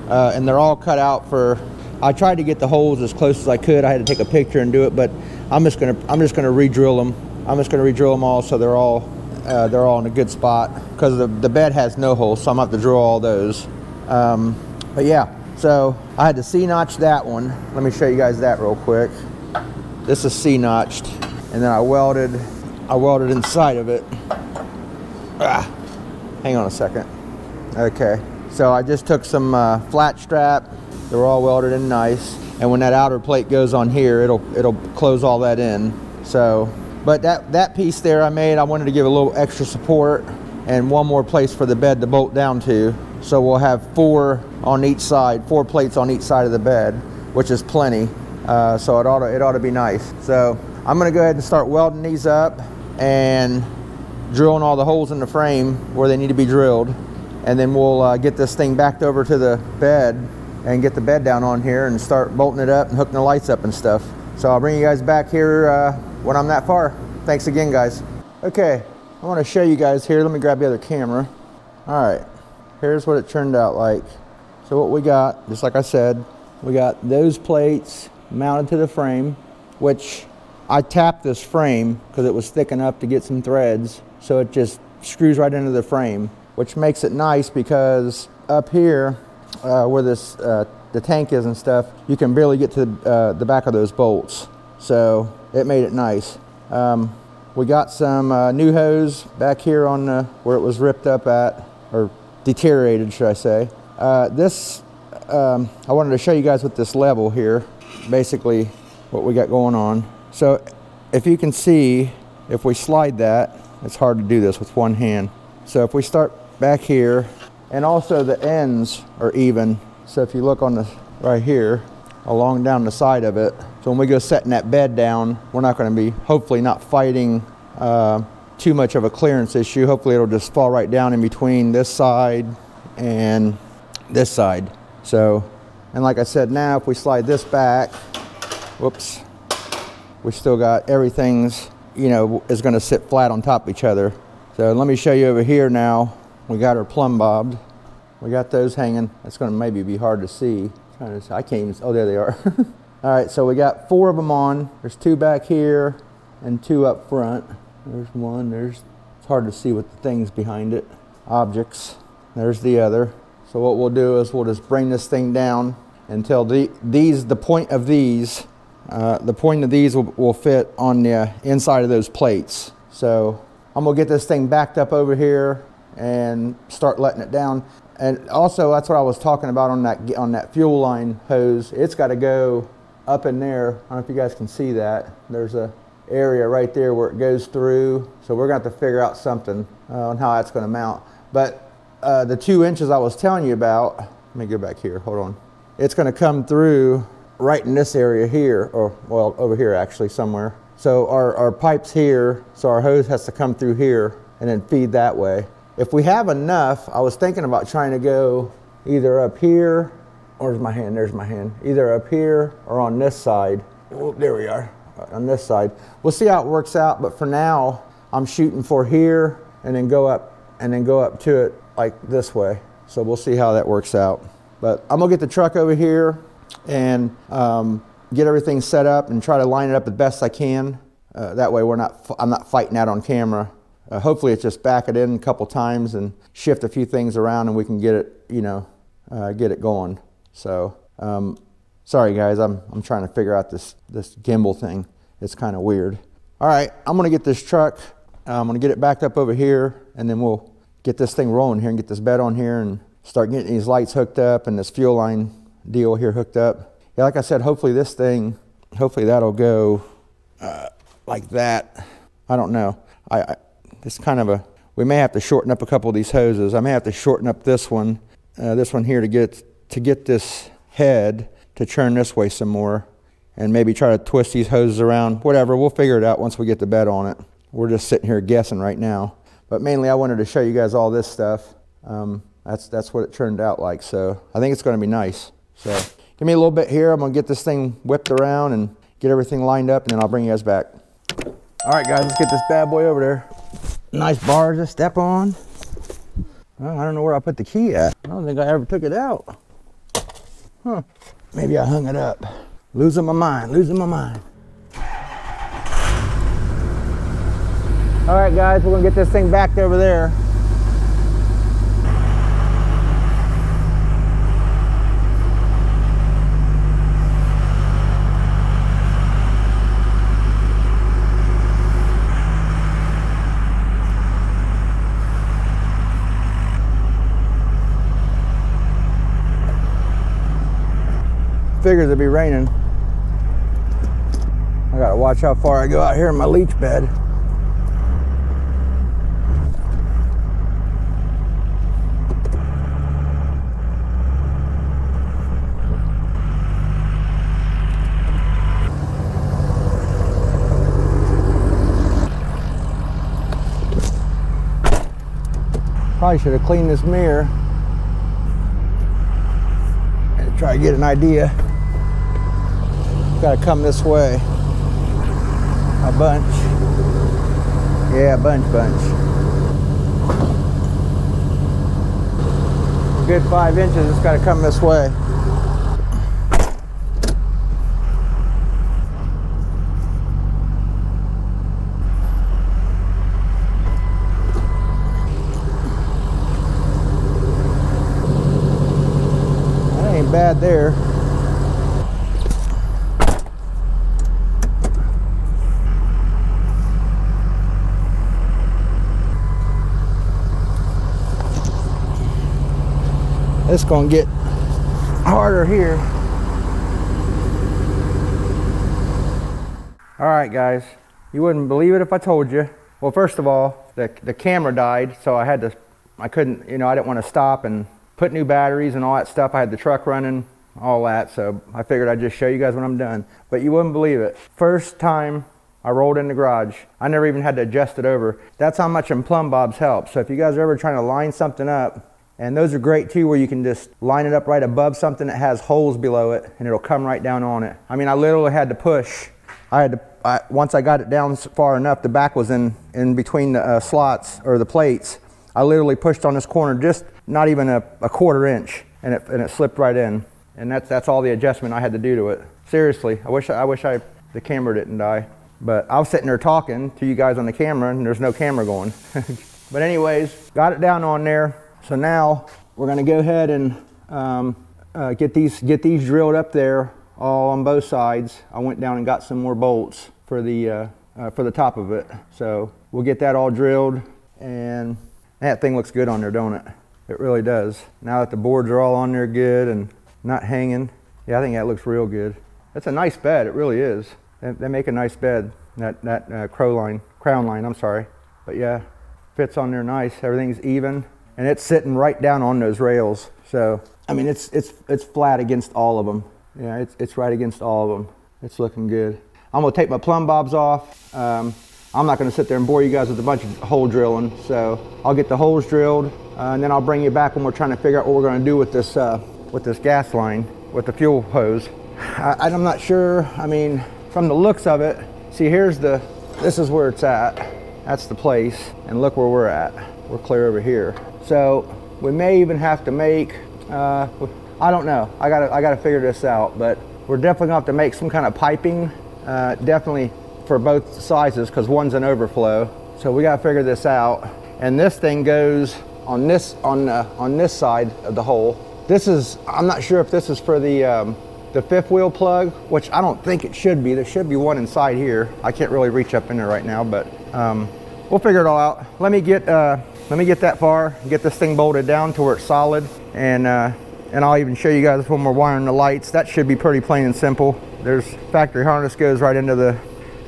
And they're all cut out for, I tried to get the holes as close as I could. I had to take a picture and do it, but I'm just gonna re-drill them. I'm just gonna re-drill them all so they're all in a good spot, because the bed has no holes, so I'm gonna have to drill all those. But yeah, so I had to C-notch that one. Let me show you guys that real quick. This is C-notched, and then I welded inside of it. Hang on a second. Okay, so I just took some flat strap. They were all welded in nice, and when that outer plate goes on here, it'll close all that in. So, but that piece there I made, I wanted to give a little extra support and one more place for the bed to bolt down to. So we'll have 4 on each side, 4 plates on each side of the bed, which is plenty. So it ought to be nice. So I'm gonna go ahead and start welding these up and drilling all the holes in the frame where they need to be drilled. And then we'll get this thing backed over to the bed and get the bed down on here and start bolting it up and hooking the lights up and stuff. So I'll bring you guys back here when I'm that far. Thanks again, guys. Okay, I want to show you guys here. Let me grab the other camera. All right, here's what it turned out like. So what we got, just like I said, we got those plates mounted to the frame, which I tapped this frame because it was thick enough to get some threads. So it just screws right into the frame, which makes it nice because up here where this the tank is and stuff, you can barely get to the back of those bolts. So it made it nice. We got some new hose back here on where it was ripped up at, or deteriorated, should I say. I wanted to show you guys with this level here, basically what we got going on. So if you can see, if we slide that, it's hard to do this with one hand. So if we start back here, and also the ends are even. So if you look on the right here, along down the side of it, so when we go setting that bed down, we're not going to be, hopefully not fighting too much of a clearance issue. Hopefully it'll just fall right down in between this side and this side. So, and like I said, now if we slide this back, whoops, we still got everything's, you know, is going to sit flat on top of each other. So let me show you over here now. We got our plumb bobbed. We got those hanging. That's going to maybe be hard to see. I can't even, oh, there they are. All right, so we got 4 of them on. There's 2 back here and 2 up front. There's one, it's hard to see with the things behind it, objects. There's the other. So what we'll do is we'll just bring this thing down until the point of these will fit on the inside of those plates. So I'm gonna get this thing backed up over here and start letting it down. And also, that's what I was talking about on that fuel line hose. It's got to go up in there. I don't know if you guys can see that. There's a area right there where it goes through. So we're going to have to figure out something on how that's going to mount. But the 2 inches I was telling you about, let me go back here, hold on. It's going to come through right in this area here, or well, over here actually somewhere. So our pipe's here, so our hose has to come through here and then feed that way. If we have enough, I was thinking about trying to go either up here, or there's my hand, either up here or on this side. Oh, there we are, on this side. We'll see how it works out, but for now, I'm shooting for here and then go up to it like this way. So we'll see how that works out. But I'm gonna get the truck over here and get everything set up and try to line it up the best I can. That way I'm not fighting out on camera. Hopefully it's just back it in a couple times and shift a few things around and we can get it, you know, get it going. So, sorry guys, I'm trying to figure out this gimbal thing. It's kind of weird. All right, I'm gonna get this truck, I'm gonna get it backed up over here, and then we'll get this thing rolling here and get this bed on here and start getting these lights hooked up and this fuel line deal here hooked up. Yeah, like I said, hopefully that'll go like that. I don't know. It's kind of we may have to shorten up a couple of these hoses. I may have to shorten up this one here to get this head to turn this way some more, and maybe try to twist these hoses around. Whatever, we'll figure it out once we get the bed on it. We're just sitting here guessing right now. But mainly I wanted to show you guys all this stuff. That's what it turned out like. So I think it's going to be nice. So give me a little bit here. I'm going to get this thing whipped around and get everything lined up, and then I'll bring you guys back. All right, guys, let's get this bad boy over there. Nice bars to step on. Well, I don't know where I put the key at. I don't think I ever took it out. Huh. Maybe I hung it up. Losing my mind. All right, guys, we're gonna get this thing backed over there. Figures it'd be raining. I gotta watch how far I go out here in my leach bed. Probably should have cleaned this mirror and try to get an idea. Got to come this way. A bunch. Yeah, bunch. A good 5 inches, it's got to come this way. That ain't bad there. It's gonna get harder here. All right, guys, you wouldn't believe it if I told you. Well, first of all, the camera died, so I couldn't, you know, I didn't want to stop and put new batteries and all that stuff. I had the truck running, all that, so I figured I'd just show you guys when I'm done. But you wouldn't believe it. First time I rolled in the garage, I never even had to adjust it over. That's how much them plumb bobs help. So if you guys are ever trying to line something up, and those are great too, where you can just line it up right above something that has holes below it, and it'll come right down on it. I mean, I literally had to push. Once I got it down far enough, the back was in between the slots or the plates. I literally pushed on this corner, just not even a 1/4 inch, and it slipped right in. And that's all the adjustment I had to do to it. Seriously, I wish the camera didn't die. But I was sitting there talking to you guys on the camera, and there's no camera going. But anyways, got it down on there. So now we're going to go ahead and get these drilled up there, all on both sides. I went down and got some more bolts for the top of it. So we'll get that all drilled, and that thing looks good on there, don't it? It really does. Now that the boards are all on there good and not hanging, yeah, I think that looks real good. That's a nice bed, it really is. They make a nice bed, that crown line, I'm sorry. But yeah, fits on there nice. Everything's even. And it's sitting right down on those rails. So, I mean, it's flat against all of them. Yeah, it's right against all of them. It's looking good. I'm gonna take my plumb bobs off. I'm not gonna sit there and bore you guys with a bunch of hole drilling. So I'll get the holes drilled, and then I'll bring you back when we're trying to figure out what we're gonna do with this gas line, with the fuel hose. I'm not sure. I mean, from the looks of it, see, this is where it's at. That's the place, and look where we're at. We're clear over here. So we may even have to make, I don't know. I gotta figure this out, but we're definitely gonna have to make some kind of piping, definitely for both sizes, because one's an overflow. So we gotta figure this out. And this thing goes on this side of the hole. I'm not sure if this is for the 5th wheel plug, which I don't think it should be. There should be one inside here. I can't really reach up in there right now, but we'll figure it all out. Let me get that far, get this thing bolted down to where it's solid, and I'll even show you guys when we're wiring the lights. That should be pretty plain and simple. There's factory harness goes right into the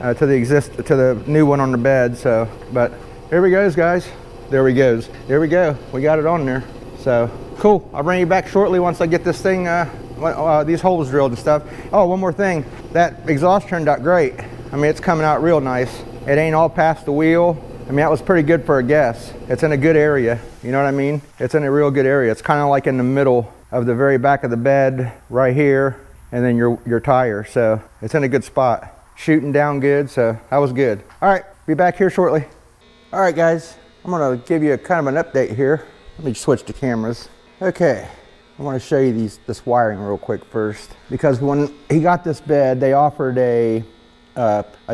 to the new one on the bed. So, but here we goes, guys. There we goes. There we go. We got it on there. So cool. I'll bring you back shortly once I get this thing, these holes drilled and stuff. Oh, one more thing. That exhaust turned out great. I mean, it's coming out real nice. It ain't all past the wheel. I mean, that was pretty good for a guess. It's in a good area, you know what I mean? It's in a real good area. It's kind of like in the middle of the very back of the bed, right here, and then your tire. So it's in a good spot. Shooting down good, so that was good. All right, be back here shortly. All right, guys, I'm gonna give you a kind of an update here. Let me switch the cameras. Okay, I wanna show you this wiring real quick first, because when he got this bed, they offered a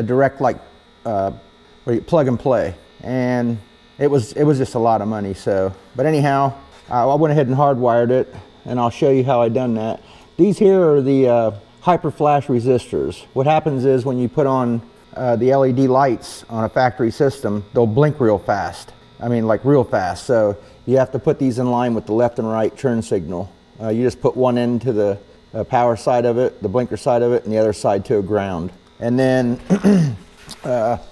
direct, like, plug and play. And it was just a lot of money. So, but anyhow, I went ahead and hardwired it, and I'll show you how I done that. These here are the hyper flash resistors. What happens is when you put on the LED lights on a factory system, they'll blink real fast. I mean, like real fast. So you have to put these in line with the left and right turn signal. You just put one end to the power side of it, the blinker side of it, and the other side to a ground. And then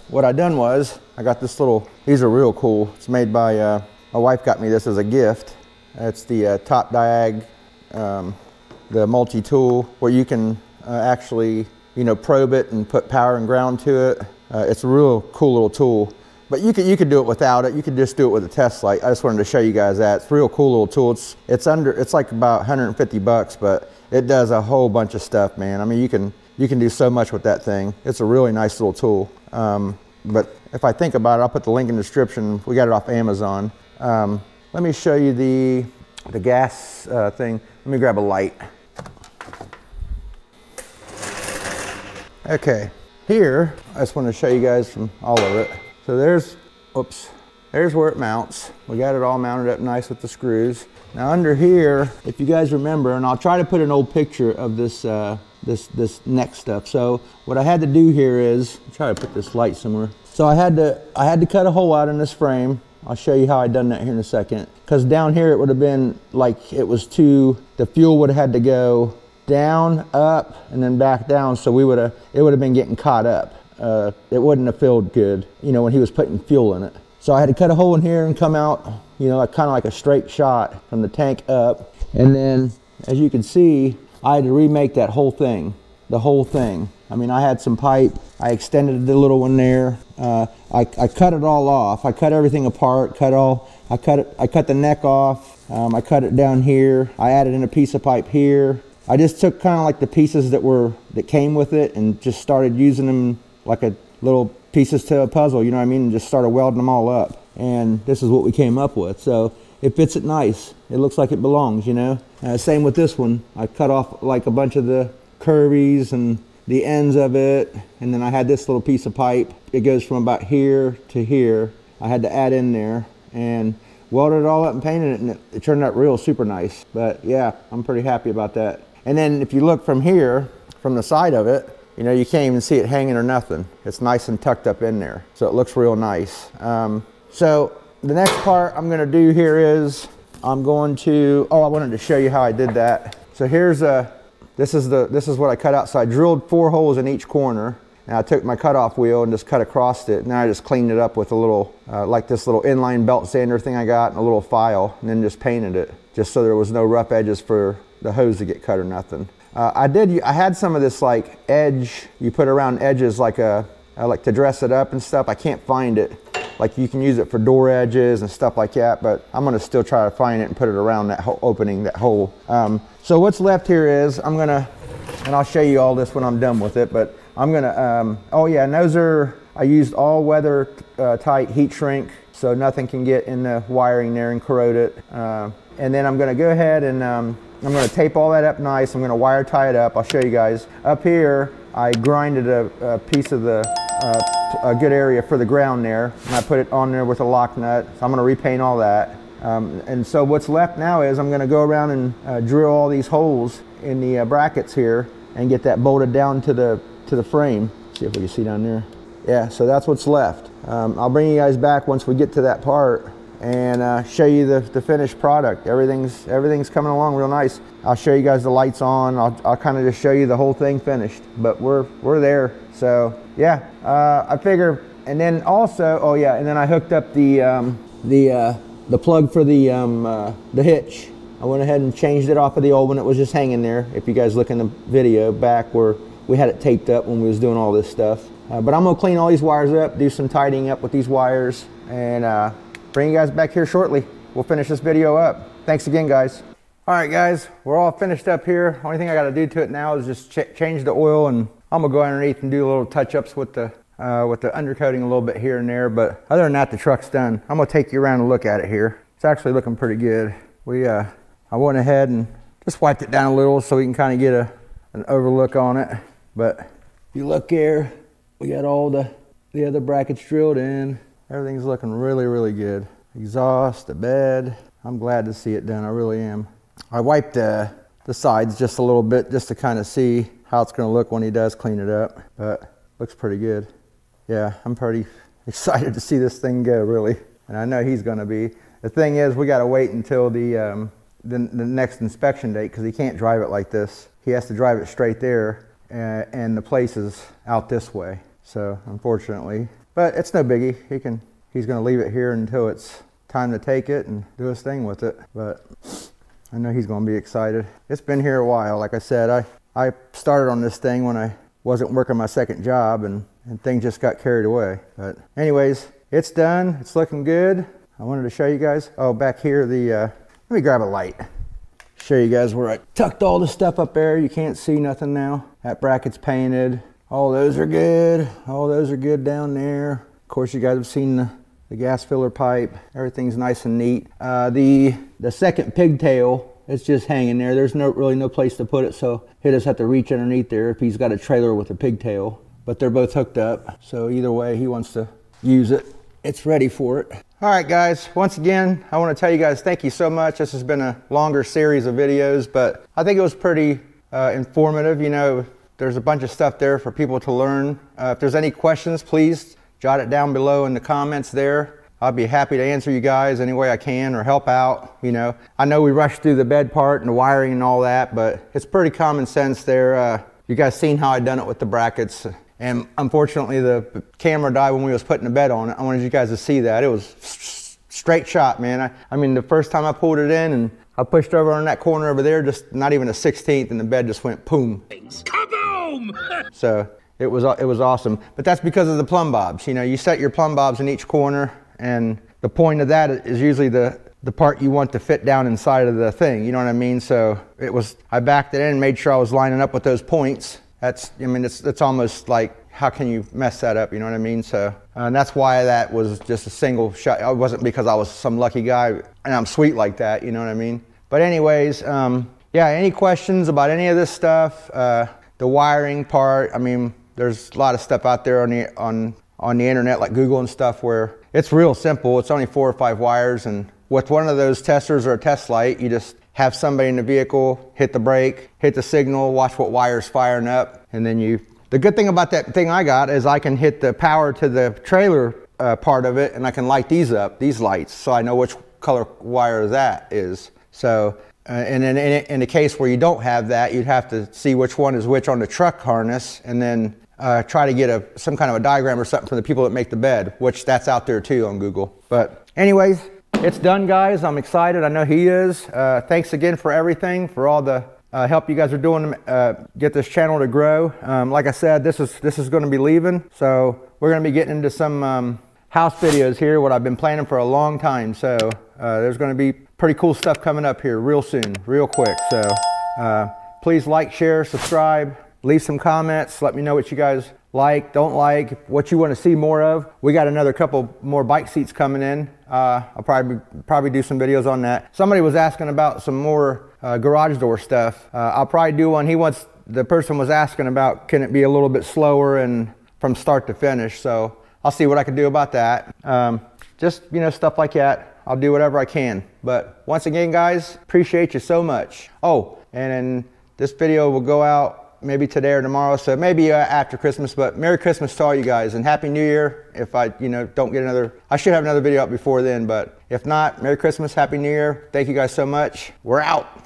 what I done was, I got this little, these are real cool. It's made by, my wife got me this as a gift. It's the top diag, the multi-tool, where you can actually, you know, probe it and put power and ground to it. It's a real cool little tool. But you could do it without it. You could just do it with a test light. I just wanted to show you guys that. It's a real cool little tool. It's like about 150 bucks, but it does a whole bunch of stuff, man. I mean, you can do so much with that thing. It's a really nice little tool. But if I think about it, I'll put the link in the description. We got it off Amazon. Let me show you the gas thing. Let me grab a light. Okay, here, I just want to show you guys from all of it. So there's where it mounts. We got it all mounted up nice with the screws. Now under here, if you guys remember, and I'll try to put an old picture of this this neck stuff. So what I had to do here is, I'll try to put this light somewhere. So I had to cut a hole out in this frame. I'll show you how I done that here in a second. Because down here it would have been like it was the fuel would have had to go down, up, and then back down. So it would have been getting caught up. It wouldn't have felt good, you know, when he was putting fuel in it. So I had to cut a hole in here and come out, you know, kind of like a straight shot from the tank up. And then, as you can see, I had to remake that whole thing, the whole thing. I mean, I had some pipe. I extended the little one there. I cut it all off. I cut everything apart. I cut the neck off. I cut it down here. I added in a piece of pipe here. I just took kind of like the pieces that came with it and just started using them like a little pieces to a puzzle, you know what I mean, and just started welding them all up. And this is what we came up with. So it fits it nice. It looks like it belongs, you know. Same with this one. I cut off like a bunch of the curvies and the ends of it, and then I had this little piece of pipe. It goes from about here to here. I had to add in there and welded it all up and painted it, and it turned out real super nice. But yeah, I'm pretty happy about that. And then if you look from here, from the side of it, you know, you can't even see it hanging or nothing. It's nice and tucked up in there. So it looks real nice. So the next part I'm gonna do here is, I wanted to show you how I did that. So here's this is what I cut out. So I drilled 4 holes in each corner, and I took my cutoff wheel and just cut across it. And then I just cleaned it up with a little, like this little inline belt sander thing I got, and a little file, and then just painted it, just so there was no rough edges for the hose to get cut or nothing. I had some of this like edge, you put around edges like like to dress it up and stuff. I can't find it. Like you can use it for door edges and stuff like that, but I'm gonna still try to find it and put it around that whole opening, that hole. So what's left here is, and I'll show you all this when I'm done with it, but I'm gonna, oh yeah, and those I used all weather tight heat shrink, so nothing can get in the wiring there and corrode it. And then I'm gonna go ahead and I'm gonna tape all that up nice. I'm gonna wire tie it up. I'll show you guys. Up here, I grinded a piece of a good area for the ground there, and I put it on there with a lock nut. So I'm gonna repaint all that. And so what's left now is I'm gonna go around and drill all these holes in the brackets here and get that bolted down to the frame. See if we can see down there. Yeah, so that's what's left. I'll bring you guys back once we get to that part and show you the finished product. Everything's coming along real nice. I'll show you guys the lights on. I'll kind of just show you the whole thing finished, but we're there. So yeah, I figure. And then also, oh yeah, and then I hooked up the plug for the hitch. I went ahead and changed it off of the old one. It was just hanging there. If you guys look in the video back where we had it taped up when we was doing all this stuff. But I'm gonna clean all these wires up, do some tidying up with these wires, and bring you guys back here shortly. We'll finish this video up. Thanks again, guys. All right, guys, we're all finished up here. Only thing I gotta do to it now is just change the oil, and I'm gonna go underneath and do a little touch-ups with the undercoating a little bit here and there. But other than that, the truck's done. I'm gonna take you around and look at it here. It's actually looking pretty good. I went ahead and just wiped it down a little so we can kind of get an overlook on it. But if you look here, we got all the other brackets drilled in. Everything's looking really, really good. Exhaust, the bed. I'm glad to see it done, I really am. I wiped the sides just a little bit just to kind of see how it's gonna look when he does clean it up, but looks pretty good. Yeah, I'm pretty excited to see this thing go, really. And I know he's gonna be. The thing is, we gotta wait until the next inspection date, because he can't drive it like this. He has to drive it straight there, and the place is out this way. So unfortunately, but it's no biggie. He's gonna leave it here until it's time to take it and do his thing with it. But I know he's gonna be excited. It's been here a while. Like I said, I started on this thing when I wasn't working my second job, and things just got carried away. But anyways, it's done. It's looking good. I wanted to show you guys. Oh, back here, let me grab a light. Show you guys where I tucked all the stuff up there. You can't see nothing now. That bracket's painted. All those are good. All those are good down there. Of course, you guys have seen the gas filler pipe. Everything's nice and neat. The second pigtail, it's just hanging there. There's really no place to put it, so he'll just have to reach underneath there if he's got a trailer with a pigtail. But they're both hooked up, so either way he wants to use it, it's ready for it. All right, guys, once again, I want to tell you guys thank you so much. This has been a longer series of videos, but I think it was pretty informative. You know, there's a bunch of stuff there for people to learn. If there's any questions, please jot it down below in the comments there. I'll be happy to answer you guys any way I can or help out. You know, I know we rushed through the bed part and the wiring and all that, but it's pretty common sense there. You guys seen how I done it with the brackets. And unfortunately, the camera died when we was putting the bed on it. I wanted you guys to see that. It was straight shot, man. I mean, the first time I pulled it in and I pushed over on that corner over there, just not even a 16th, and the bed just went boom. Kaboom! So it was awesome. But that's because of the plumb bobs. You know, you set your plumb bobs in each corner, and the point of that is usually the part you want to fit down inside of the thing. You know what I mean? So I backed it in and made sure I was lining up with those points. I mean, it's almost like, how can you mess that up? You know what I mean? So, and that's why that was just a single shot. It wasn't because I was some lucky guy and I'm sweet like that. You know what I mean? But anyways, yeah, any questions about any of this stuff, the wiring part, I mean, there's a lot of stuff out there on the internet, like Google and stuff, where it's real simple. It's only 4 or 5 wires, and with one of those testers or a test light, you just have somebody in the vehicle hit the brake, hit the signal, watch what wire's firing up, and then the good thing about that thing I got is I can hit the power to the trailer part of it, and I can light these up, these lights, so I know which color wire that is. So, and then in the case where you don't have that, you'd have to see which one is which on the truck harness, and then try to get some kind of a diagram or something from the people that make the bed, which that's out there too on Google. But anyways, it's done, guys. I'm excited. I know he is. Thanks again for everything, for all the help you guys are doing to get this channel to grow. Like I said, this is going to be leaving, so we're going to be getting into some house videos here, what I've been planning for a long time. So there's going to be pretty cool stuff coming up here real soon, real quick. So please like, share, subscribe, leave some comments. Let me know what you guys like, don't like, what you want to see more of. We got another couple more bike seats coming in. I'll probably do some videos on that. Somebody was asking about some more garage door stuff. I'll probably do one. The person was asking about, can it be a little bit slower and from start to finish? So I'll see what I can do about that. Just, you know, stuff like that. I'll do whatever I can. But once again, guys, appreciate you so much. Oh, and then this video will go out maybe today or tomorrow, so maybe after Christmas. But Merry Christmas to all you guys, and Happy New Year. If I, you know, don't get I should have another video up before then, but if not, Merry Christmas, Happy New Year. Thank you guys so much. We're out.